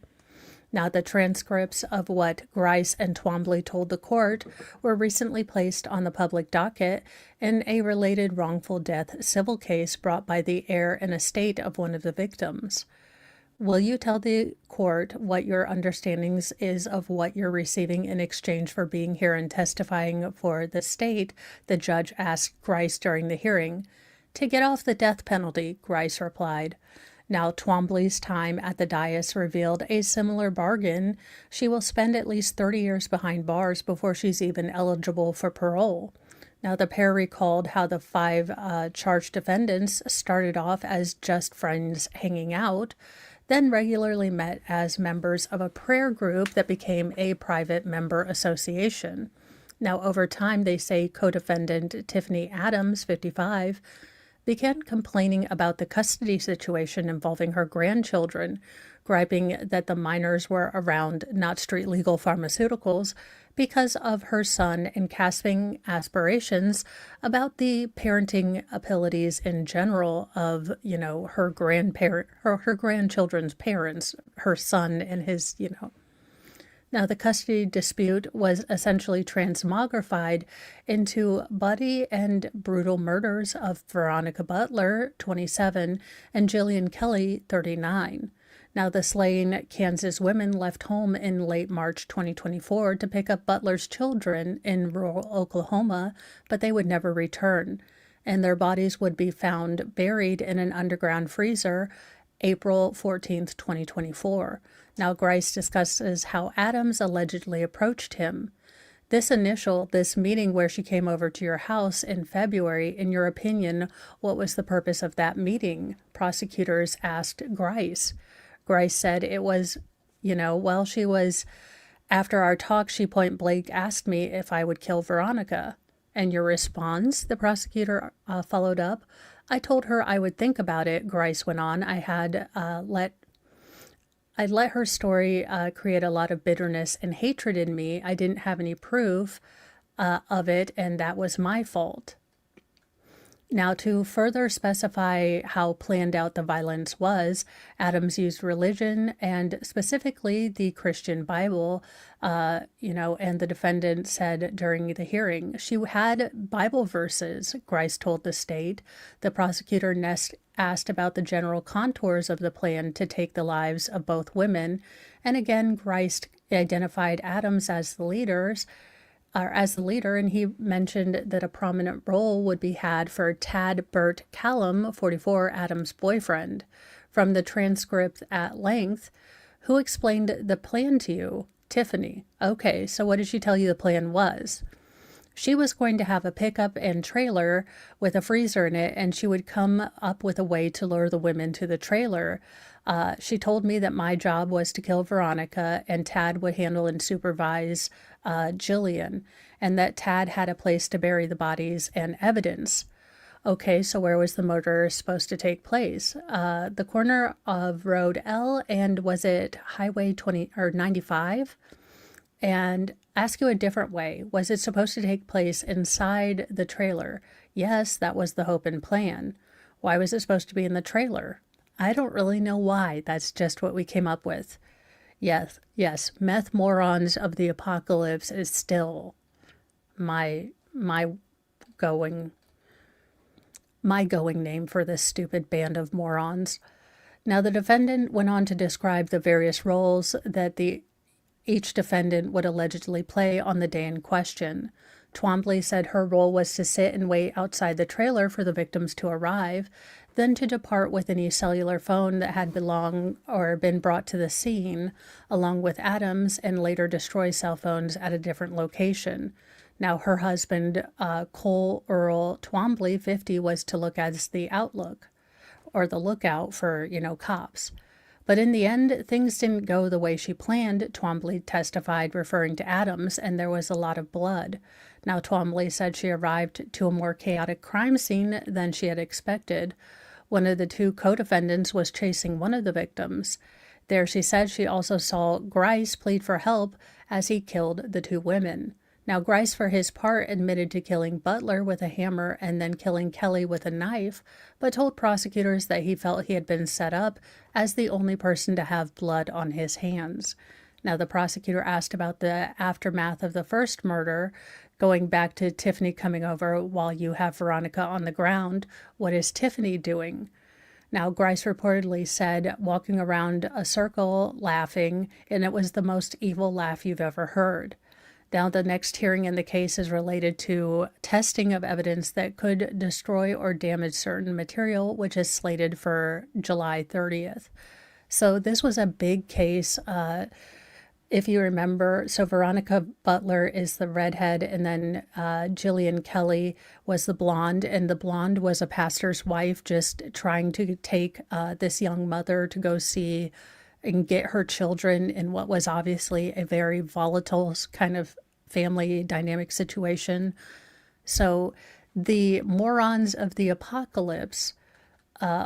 Now, the transcripts of what Grice and Twombly told the court were recently placed on the public docket in a related wrongful death civil case brought by the heir and estate of one of the victims. Will you tell the court what your understandings is of what you're receiving in exchange for being here and testifying for the state? The judge asked Grice during the hearing. To get off the death penalty, Grice replied. Now, Twombly's time at the dais revealed a similar bargain. She will spend at least 30 years behind bars before she's even eligible for parole. Now, the pair recalled how the 5 charged defendants started off as just friends hanging out, then regularly met as members of a prayer group that became a private member association. Now, over time, they say co-defendant Tiffany Adams, 55, began complaining about the custody situation involving her grandchildren, griping that the minors were around not street legal pharmaceuticals because of her son and casting aspirations about the parenting abilities in general of, her grandchildren's parents, her son and his, Now, the custody dispute was essentially transmogrified into bloody and brutal murders of Veronica Butler, 27, and Jillian Kelly, 39. Now, the slain Kansas women left home in late March 2024 to pick up Butler's children in rural Oklahoma, but they would never return, and their bodies would be found buried in an underground freezer April 14th, 2024. Now, Grice discusses how Adams allegedly approached him. This meeting where she came over to your house in February, in your opinion, what was the purpose of that meeting? Prosecutors asked Grice. Grice said it was, after our talk, she point blank asked me if I would kill Veronica. And your response? The prosecutor followed up. I told her I would think about it, Grice went on. I'd let her story create a lot of bitterness and hatred in me. I didn't have any proof of it, and that was my fault. Now, to further specify how planned out the violence was, Adams used religion and specifically the Christian Bible, and the defendant said during the hearing, she had Bible verses, Grice told the state. The prosecutor asked about the general contours of the plan to take the lives of both women, and again, Grice identified Adams as the leader, and he mentioned that a prominent role would be had for Tad Burt Callum, 44, Adams' boyfriend. From the transcript at length, who explained the plan to you? Tiffany. Okay, so what did she tell you the plan was? She was going to have a pickup and trailer with a freezer in it, and she would come up with a way to lure the women to the trailer. She told me that my job was to kill Veronica, and Tad would handle and supervise Jillian, and that Tad had a place to bury the bodies and evidence. Okay, so where was the murder supposed to take place? The corner of Road L, and was it Highway 95? And ask you a different way. Was it supposed to take place inside the trailer? Yes, that was the hope and plan. Why was it supposed to be in the trailer? I don't really know why. That's just what we came up with. Yes, meth morons of the apocalypse is still my going name for this stupid band of morons. Now, the defendant went on to describe the various roles that each defendant would allegedly play on the day in question. Twombly said her role was to sit and wait outside the trailer for the victims to arrive, then to depart with any cellular phone that had belonged or been brought to the scene, along with Adams, and later destroy cell phones at a different location. Now, her husband, Cole Earl Twombly, 50, was to look as the outlook, or the lookout for, cops. But in the end, things didn't go the way she planned, Twombly testified, referring to Adams, and there was a lot of blood. Now, Twombly said she arrived to a more chaotic crime scene than she had expected. One of the two co-defendants was chasing one of the victims. There, she said she also saw Grice plead for help as he killed the two women. Now, Grice, for his part, admitted to killing Butler with a hammer and then killing Kelly with a knife, but told prosecutors that he felt he had been set up as the only person to have blood on his hands. Now, the prosecutor asked about the aftermath of the first murder, going back to Tiffany coming over while you have Veronica on the ground. What is Tiffany doing? Now, Grice reportedly said, walking around a circle laughing, and it was the most evil laugh you've ever heard. Now, the next hearing in the case is related to testing of evidence that could destroy or damage certain material, which is slated for July 30th. So this was a big case. If you remember, so Veronica Butler is the redhead, and then Jillian Kelly was the blonde, and the blonde was a pastor's wife just trying to take this young mother to go see and get her children in what was obviously a very volatile kind of family dynamic situation. So the morons of the apocalypse,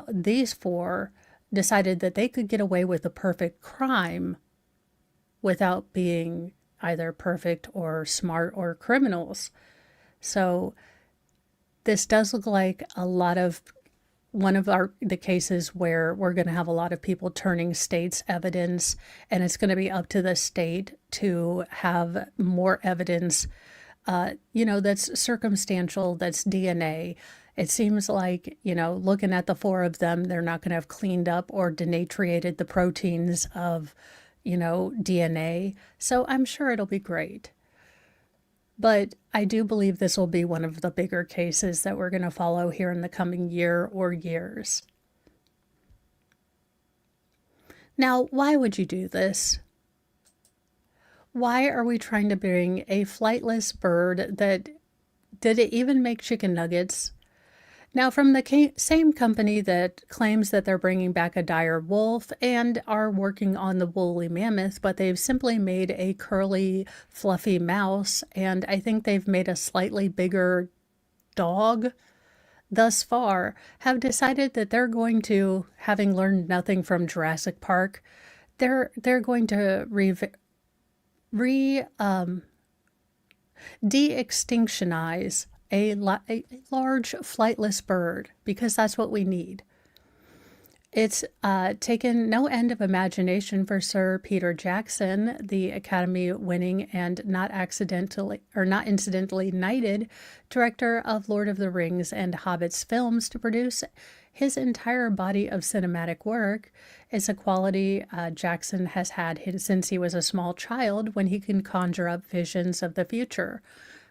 these four, decided that they could get away with a perfect crime without being either perfect or smart or criminals. So this does look like a lot of one of the cases where we're going to have a lot of people turning state's evidence, and it's going to be up to the state to have more evidence, that's circumstantial, that's DNA. It seems like, looking at the four of them, they're not going to have cleaned up or denaturated the proteins of, DNA. So I'm sure it'll be great. But I do believe this will be one of the bigger cases that we're going to follow here in the coming year or years. Now, why would you do this? Why are we trying to bring a flightless bird that, did it even make chicken nuggets? Now, from the same company that claims that they're bringing back a dire wolf and are working on the woolly mammoth, but they've simply made a curly, fluffy mouse, and I think they've made a slightly bigger dog thus far, have decided that they're going to, having learned nothing from Jurassic Park, they're going to de-extinctionize a large flightless bird, because that's what we need. It's taken no end of imagination for Sir Peter Jackson, the Academy-winning and not incidentally knighted director of Lord of the Rings and Hobbits films, to produce his entire body of cinematic work. It's a quality Jackson has had since he was a small child, when he can conjure up visions of the future.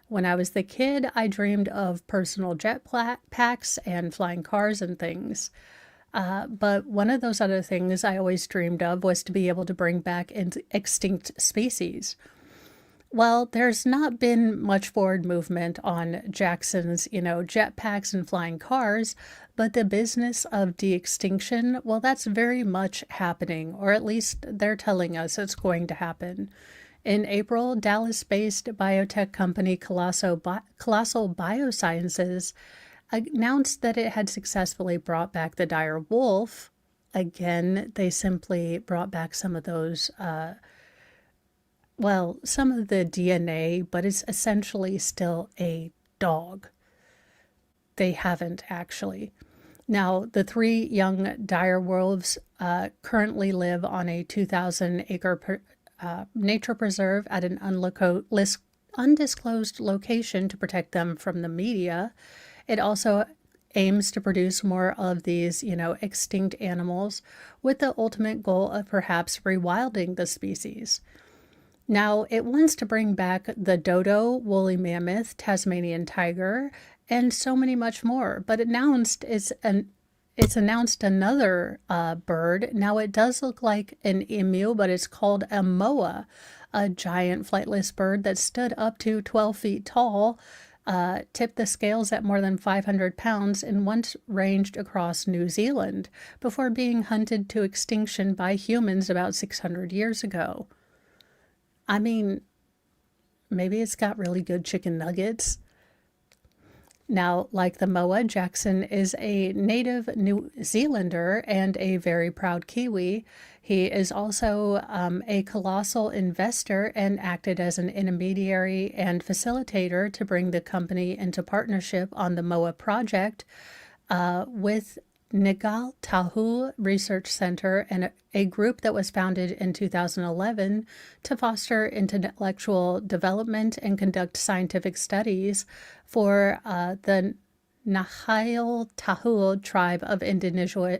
When I was the kid, I dreamed of personal jet packs and flying cars and things. But one of those other things I always dreamed of was to be able to bring back extinct species. Well, there's not been much forward movement on Jackson's, jet packs and flying cars, but the business of de-extinction, well, that's very much happening, or at least they're telling us it's going to happen. In April, Dallas-based biotech company Colossal Biosciences announced that it had successfully brought back the dire wolf. Again, they simply brought back some of those, some of the DNA, but it's essentially still a dog. they haven't actually. Now, the 3 young dire wolves currently live on a 2,000-acre nature preserve at an undisclosed location to protect them from the media. It also aims to produce more of these, extinct animals with the ultimate goal of perhaps rewilding the species. Now, it wants to bring back the dodo, woolly mammoth, Tasmanian tiger, and so many much more. But it's announced another bird. Now, it does look like an emu, but it's called a moa, a giant flightless bird that stood up to 12 feet tall, tipped the scales at more than 500 pounds, and once ranged across New Zealand before being hunted to extinction by humans about 600 years ago. I mean, maybe it's got really good chicken nuggets. Now, like the moa, Jackson is a native New Zealander and a very proud Kiwi. He is also a colossal investor and acted as an intermediary and facilitator to bring the company into partnership on the moa project with Ngal Tahu Research Center, and a group that was founded in 2011 to foster intellectual development and conduct scientific studies for the Nahal Tahu tribe of indigenous.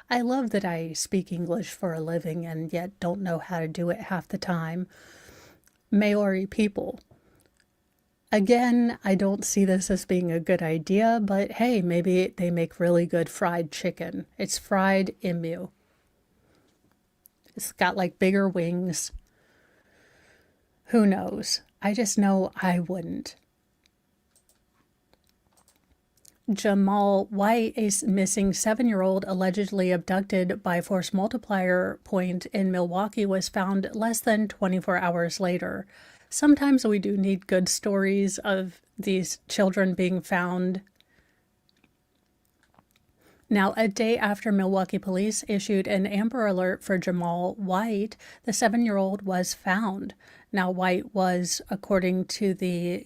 I love that I speak English for a living and yet don't know how to do it half the time. Maori people. Again, I don't see this as being a good idea, but hey, maybe they make really good fried chicken. It's fried emu. It's got like bigger wings. Who knows? I just know I wouldn't. Jamal White, a missing 7-year-old allegedly abducted by Force Multiplier Point in Milwaukee, was found less than 24 hours later. Sometimes we do need good stories of these children being found. Now, a day after Milwaukee police issued an Amber Alert for Jamal White, the 7-year-old was found. Now, White was, according to the,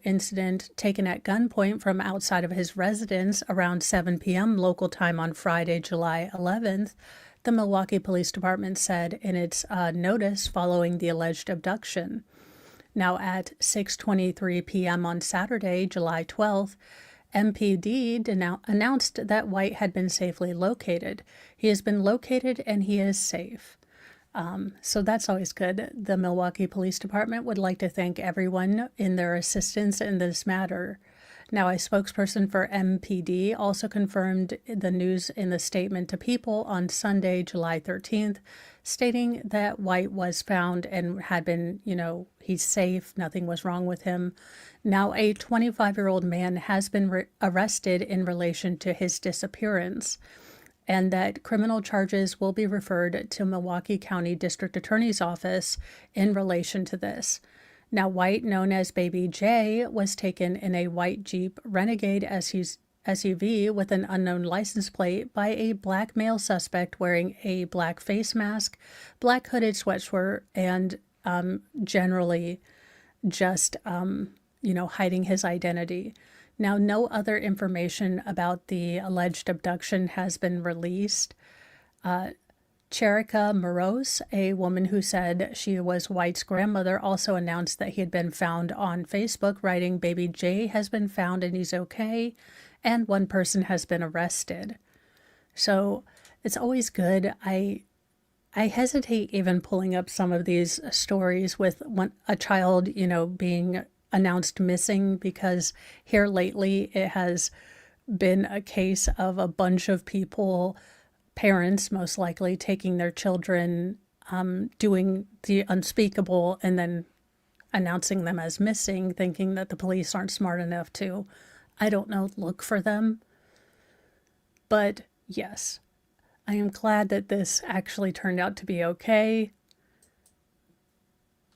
incident, taken at gunpoint from outside of his residence around 7 p.m. local time on Friday, July 11th. The Milwaukee Police Department said in its notice following the alleged abduction. Now, at 6:23 p.m. on Saturday, July 12th, MPD announced that White had been safely located. He has been located and he is safe. So that's always good. The Milwaukee Police Department would like to thank everyone in their assistance in this matter. Now, a spokesperson for MPD also confirmed the news in the statement to People on Sunday, July 13th, stating that White was found and had been, he's safe, nothing was wrong with him. Now, a 25-year-old man has been arrested in relation to his disappearance, and that criminal charges will be referred to Milwaukee County District Attorney's Office in relation to this. Now, White, known as Baby J, was taken in a white Jeep Renegade SUV with an unknown license plate by a black male suspect wearing a black face mask, black hooded sweatshirt, and generally just, hiding his identity. Now, no other information about the alleged abduction has been released. Cherika Morose, a woman who said she was White's grandmother, also announced that he had been found on Facebook, writing, "Baby J has been found and he's okay, and one person has been arrested." So it's always good. I hesitate even pulling up some of these stories with a child, being announced missing, because here lately it has been a case of a bunch of people, parents most likely, taking their children, doing the unspeakable, and then announcing them as missing, thinking that the police aren't smart enough to, I don't know, look for them. But yes, I am glad that this actually turned out to be okay.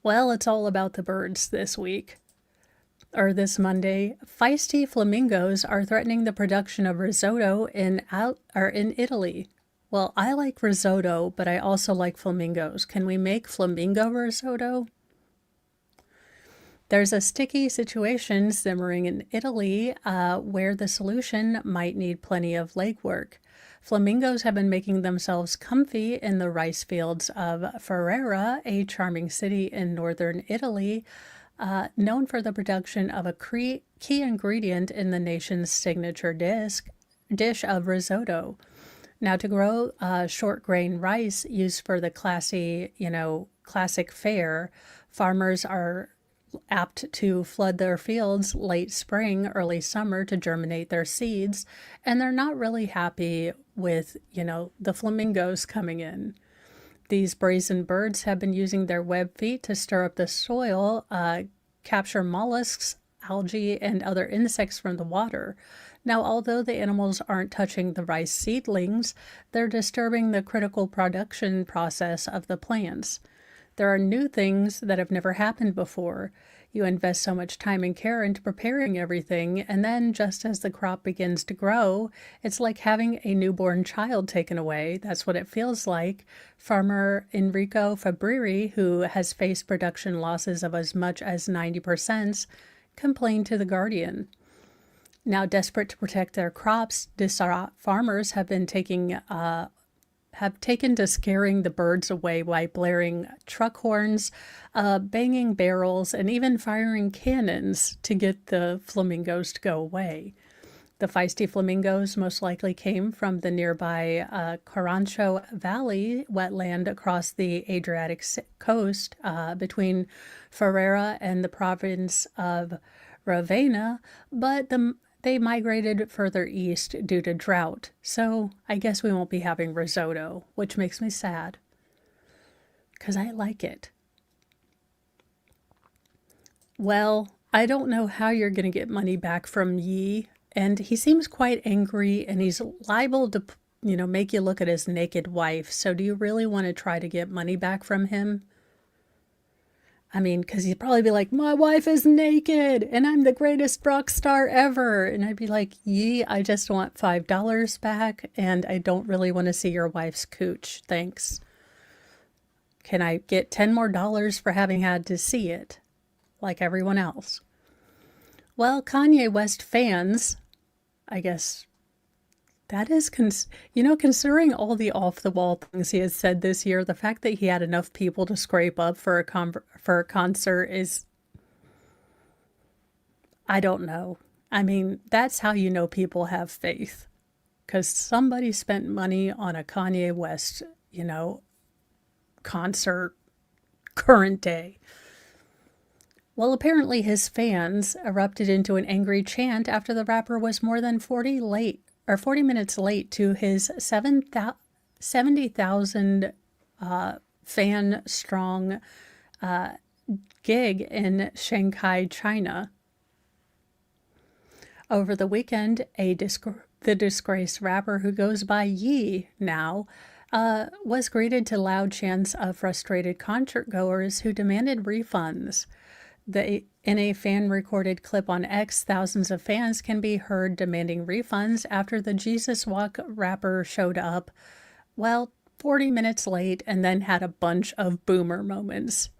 Well, it's all about the birds this week. Or this Monday. Feisty flamingos are threatening the production of risotto in Italy. Well, I like risotto, but I also like flamingos. Can we make flamingo risotto? There's a sticky situation simmering in Italy where the solution might need plenty of legwork. Flamingos have been making themselves comfy in the rice fields of Ferrara, a charming city in northern Italy, known for the production of a key ingredient in the nation's signature dish of risotto. Now, to grow short grain rice used for the classic fare, farmers are apt to flood their fields late spring, early summer to germinate their seeds, and they're not really happy with, the flamingos coming in. These brazen birds have been using their web feet to stir up the soil, capture mollusks, algae, and other insects from the water. Now, although the animals aren't touching the rice seedlings, they're disturbing the critical production process of the plants. There are new things that have never happened before. You invest so much time and care into preparing everything, and then just as the crop begins to grow, it's like having a newborn child taken away. That's what it feels like. Farmer Enrico Fabriri, who has faced production losses of as much as 90%, complained to The Guardian. Now, desperate to protect their crops, distraught farmers have taken to scaring the birds away by blaring truck horns, banging barrels, and even firing cannons to get the flamingos to go away. The feisty flamingos most likely came from the nearby Carancho Valley wetland across the Adriatic coast between Ferrara and the province of Ravenna, but they migrated further east due to drought, so I guess we won't be having risotto, which makes me sad, because I like it. Well, I don't know how you're going to get money back from Yi, and he seems quite angry, and he's liable to, make you look at his naked wife, so do you really want to try to get money back from him? I mean, because he'd probably be like, my wife is naked and I'm the greatest rock star ever. And I'd be like, Yee, I just want $5 back and I don't really want to see your wife's cooch. Thanks. Can I get $10 more for having had to see it like everyone else? Well, Kanye West fans, I guess that is, considering all the off-the-wall things he has said this year, the fact that he had enough people to scrape up for a concert is, I don't know. I mean, that's how you know people have faith. Because somebody spent money on a Kanye West, concert, current day. Well, apparently his fans erupted into an angry chant after the rapper was more than 40 minutes late to his 70,000 fan strong gig in Shanghai, China. Over the weekend, the disgraced rapper who goes by Yi now was greeted to loud chants of frustrated concert goers who demanded refunds. In a fan-recorded clip on X, thousands of fans can be heard demanding refunds after the Jesus Walk rapper showed up, 40 minutes late and then had a bunch of boomer moments.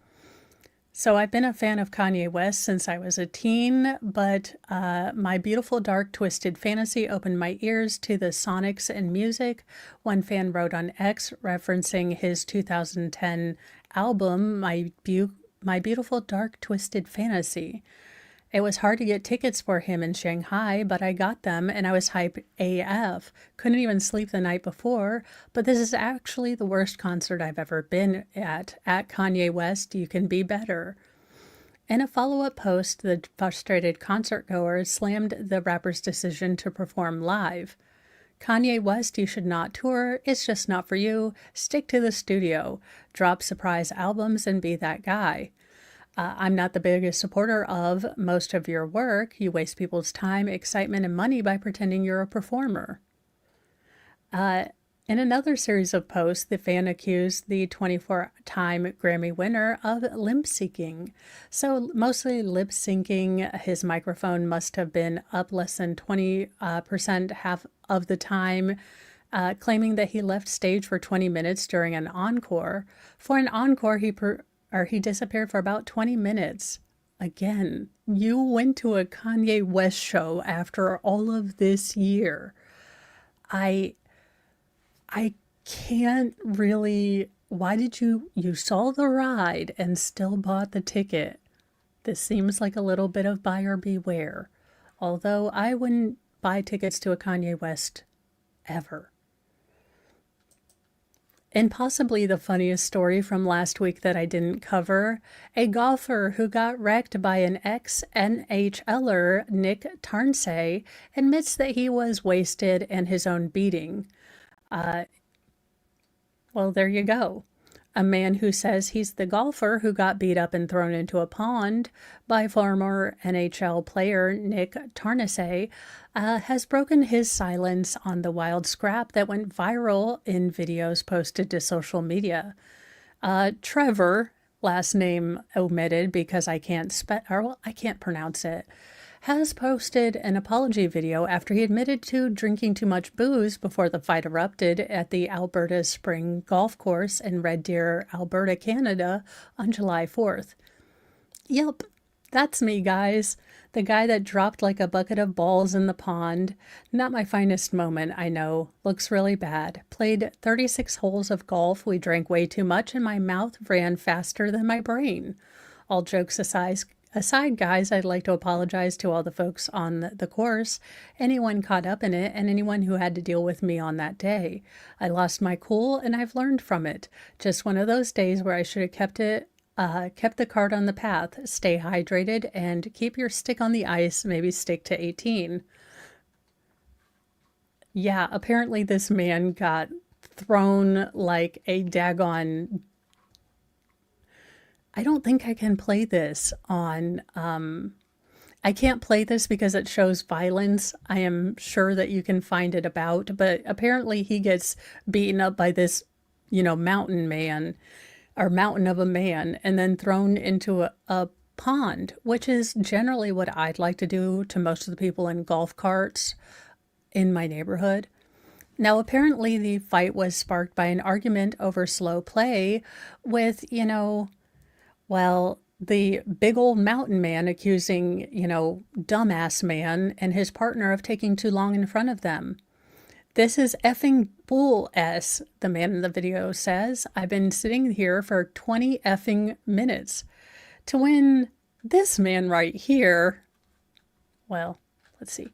So I've been a fan of Kanye West since I was a teen, but my beautiful, dark, twisted fantasy opened my ears to the sonics and music. One fan wrote on X, referencing his 2010 album, My Beautiful Dark Twisted Fantasy. It was hard to get tickets for him in Shanghai, but I got them and I was hype AF. Couldn't even sleep the night before, but this is actually the worst concert I've ever been at. At Kanye West, you can be better. In a follow-up post, the frustrated concertgoers slammed the rapper's decision to perform live. Kanye West, you should not tour. It's just not for you. Stick to the studio. Drop surprise albums and be that guy. I'm not the biggest supporter of most of your work. You waste people's time, excitement, and money by pretending you're a performer. In another series of posts, the fan accused the 24-time Grammy winner of lip-syncing. So mostly lip-syncing, his microphone must have been up less than 20% half of the time, claiming that he left stage for 20 minutes during an encore. For an encore, he disappeared for about 20 minutes. again, you went to a Kanye West show after all of this year. I can't really, why did you saw the ride and still bought the ticket? This seems like a little bit of buyer beware. Although I wouldn't buy tickets to a Kanye West ever. And possibly the funniest story from last week that I didn't cover, a golfer who got wrecked by an ex-NHLer, Nick Tarnsey, admits that he was wasted and his own beating. Well, there you go. A man who says he's the golfer who got beat up and thrown into a pond by former NHL player Nick Tarnsey has broken his silence on the wild scrap that went viral in videos posted to social media. Trevor, last name omitted because I can't pronounce it, has posted an apology video after he admitted to drinking too much booze before the fight erupted at the Alberta Spring Golf Course in Red Deer, Alberta, Canada on July 4th. Yep, that's me, guys. The guy that dropped like a bucket of balls in the pond. Not my finest moment, I know. Looks really bad. Played 36 holes of golf. We drank way too much and my mouth ran faster than my brain. All jokes aside, guys, I'd like to apologize to all the folks on the course, anyone caught up in it, and anyone who had to deal with me on that day. I lost my cool, and I've learned from it. Just one of those days where I should have kept the cart on the path. Stay hydrated and keep your stick on the ice. Maybe stick to 18. Yeah, apparently this man got thrown like a daggone. I don't think I can play this on, I can't play this because it shows violence. I am sure that you can find it about, but apparently he gets beaten up by this, mountain man or mountain of a man and then thrown into a pond, which is generally what I'd like to do to most of the people in golf carts in my neighborhood. Now, apparently the fight was sparked by an argument over slow play with, well, the big old mountain man accusing, dumbass man and his partner of taking too long in front of them. This is effing bull S, the man in the video says. I've been sitting here for 20 effing minutes to win this man right here. Well, let's see.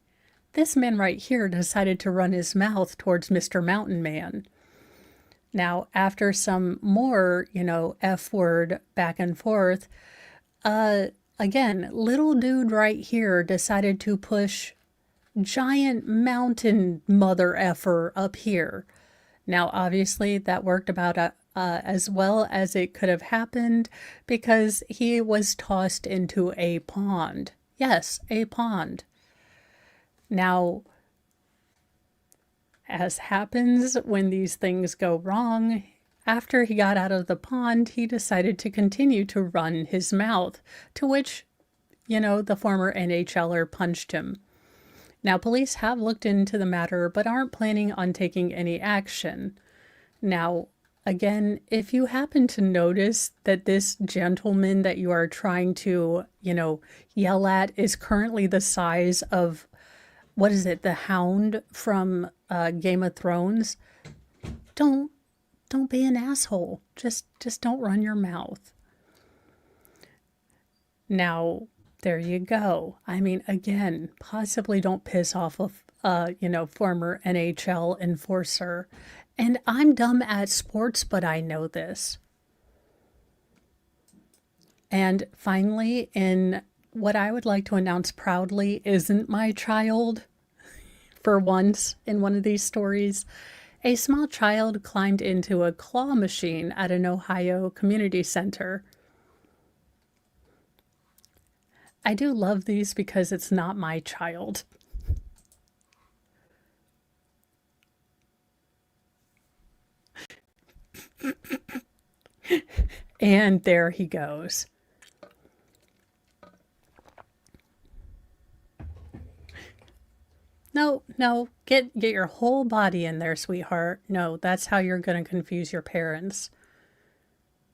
This man right here decided to run his mouth towards Mr. Mountain Man. Now, after some more, F word back and forth, again, little dude right here decided to push giant mountain mother effer up here. Now, obviously, that worked about as well as it could have happened because he was tossed into a pond. Yes, a pond. Now, as happens when these things go wrong, after he got out of the pond, he decided to continue to run his mouth, to which, the former NHLer punched him. Now, police have looked into the matter, but aren't planning on taking any action. Now, again, if you happen to notice that this gentleman that you are trying to, yell at is currently the size of, what is it, the Hound from Game of Thrones, don't be an asshole. Just don't run your mouth. Now, there you go. I mean, again, possibly don't piss off a, former NHL enforcer. And I'm dumb at sports, but I know this. And finally, in what I would like to announce proudly isn't my child, for once in one of these stories, a small child climbed into a claw machine at an Ohio community center. I do love these because it's not my child. And there he goes. No, get your whole body in there, sweetheart. No, that's how you're going to confuse your parents.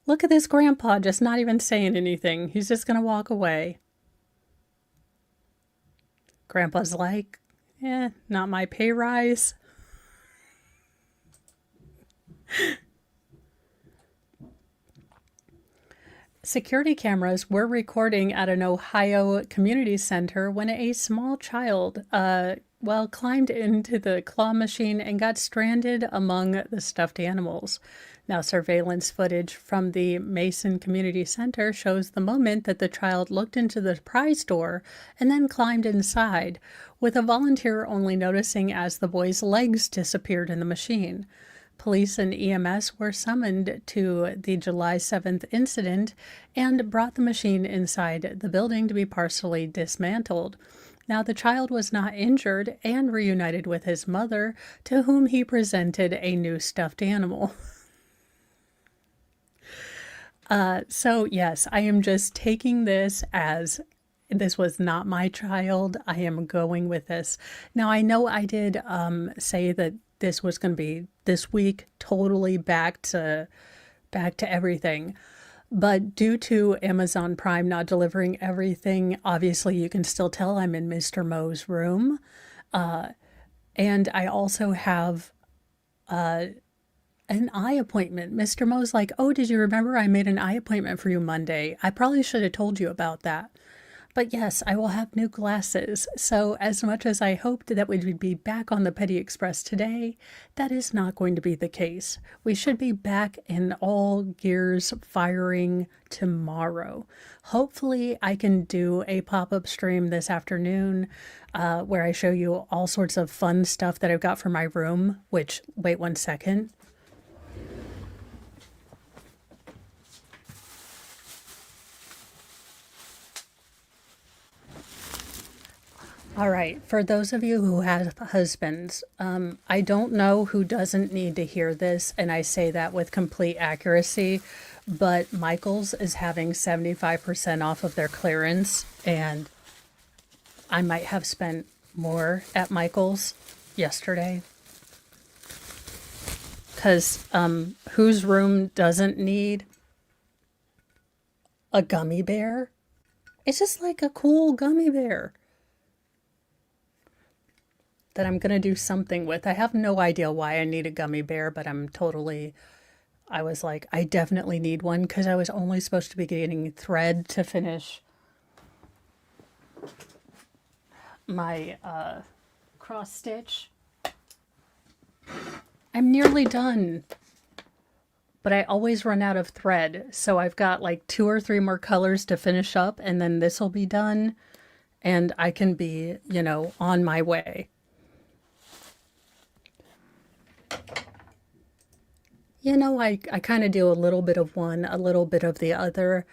Look at this grandpa just not even saying anything. He's just going to walk away. Grandpa's like, not my pay rise. Security cameras were recording at an Ohio community center when a small child, climbed into the claw machine and got stranded among the stuffed animals. Now, surveillance footage from the Mason Community Center shows the moment that the child looked into the prize door and then climbed inside, with a volunteer only noticing as the boy's legs disappeared in the machine. Police and EMS were summoned to the July 7th incident and brought the machine inside the building to be partially dismantled. Now, the child was not injured and reunited with his mother, to whom he presented a new stuffed animal. So yes, I am just taking this as this was not my child. I am going with this. Now, I know I did say that this was going to be this week totally back to everything. But due to Amazon Prime not delivering everything, obviously you can still tell I'm in Mr. Mo's room. And I also have an eye appointment. Mr. Mo's like, oh, did you remember I made an eye appointment for you Monday? I probably should have told you about that. But yes, I will have new glasses. So as much as I hoped that we would be back on the Petty Express today, that is not going to be the case. We should be back in all gears firing tomorrow. Hopefully I can do a pop-up stream this afternoon where I show you all sorts of fun stuff that I've got for my room, which, wait one second. All right, for those of you who have husbands, I don't know who doesn't need to hear this, and I say that with complete accuracy, but Michaels is having 75% off of their clearance, and I might have spent more at Michaels yesterday. Because whose room doesn't need a gummy bear? It's just like a cool gummy bear that I'm going to do something with. I have no idea why I need a gummy bear, but I was like, I definitely need one because I was only supposed to be getting thread to finish my cross stitch. I'm nearly done, but I always run out of thread. So I've got like 2 or 3 more colors to finish up, and then this will be done and I can be, on my way. I kind of do a little bit of one, a little bit of the other.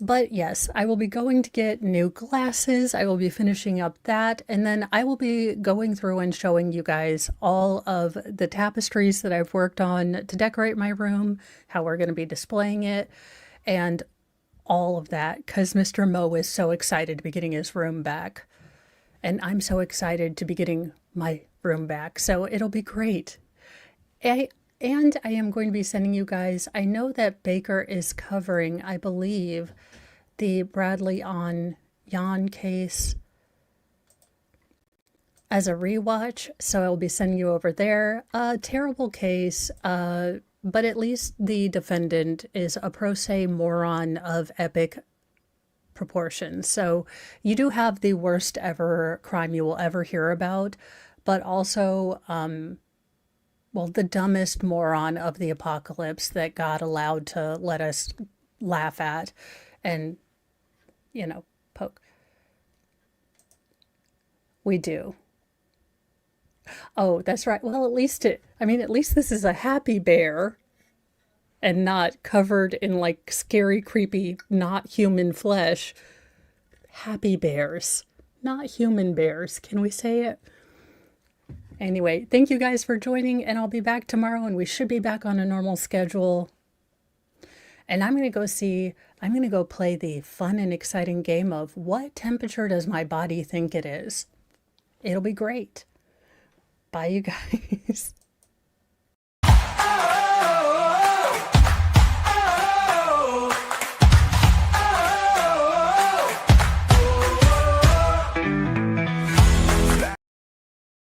But yes, I will be going to get new glasses. I will be finishing up that. And then I will be going through and showing you guys all of the tapestries that I've worked on to decorate my room, how we're going to be displaying it, and all of that. Because Mr. Mo is so excited to be getting his room back. And I'm so excited to be getting my room back. So it'll be great. And I am going to be sending you guys, I know that Baker is covering, I believe, the Bradley on Jan case as a rewatch. So I'll be sending you over there. A terrible case, but at least the defendant is a pro se moron of epic proportions. So you do have the worst ever crime you will ever hear about, but also, the dumbest moron of the apocalypse that God allowed to let us laugh at and, poke. We do. Oh, that's right. Well, at least this is a happy bear and not covered in like scary, creepy, not human flesh. Happy bears, not human bears. Can we say it? Anyway, thank you guys for joining, and I'll be back tomorrow, and we should be back on a normal schedule. And I'm going to go play the fun and exciting game of what temperature does my body think it is? It'll be great. Bye, you guys.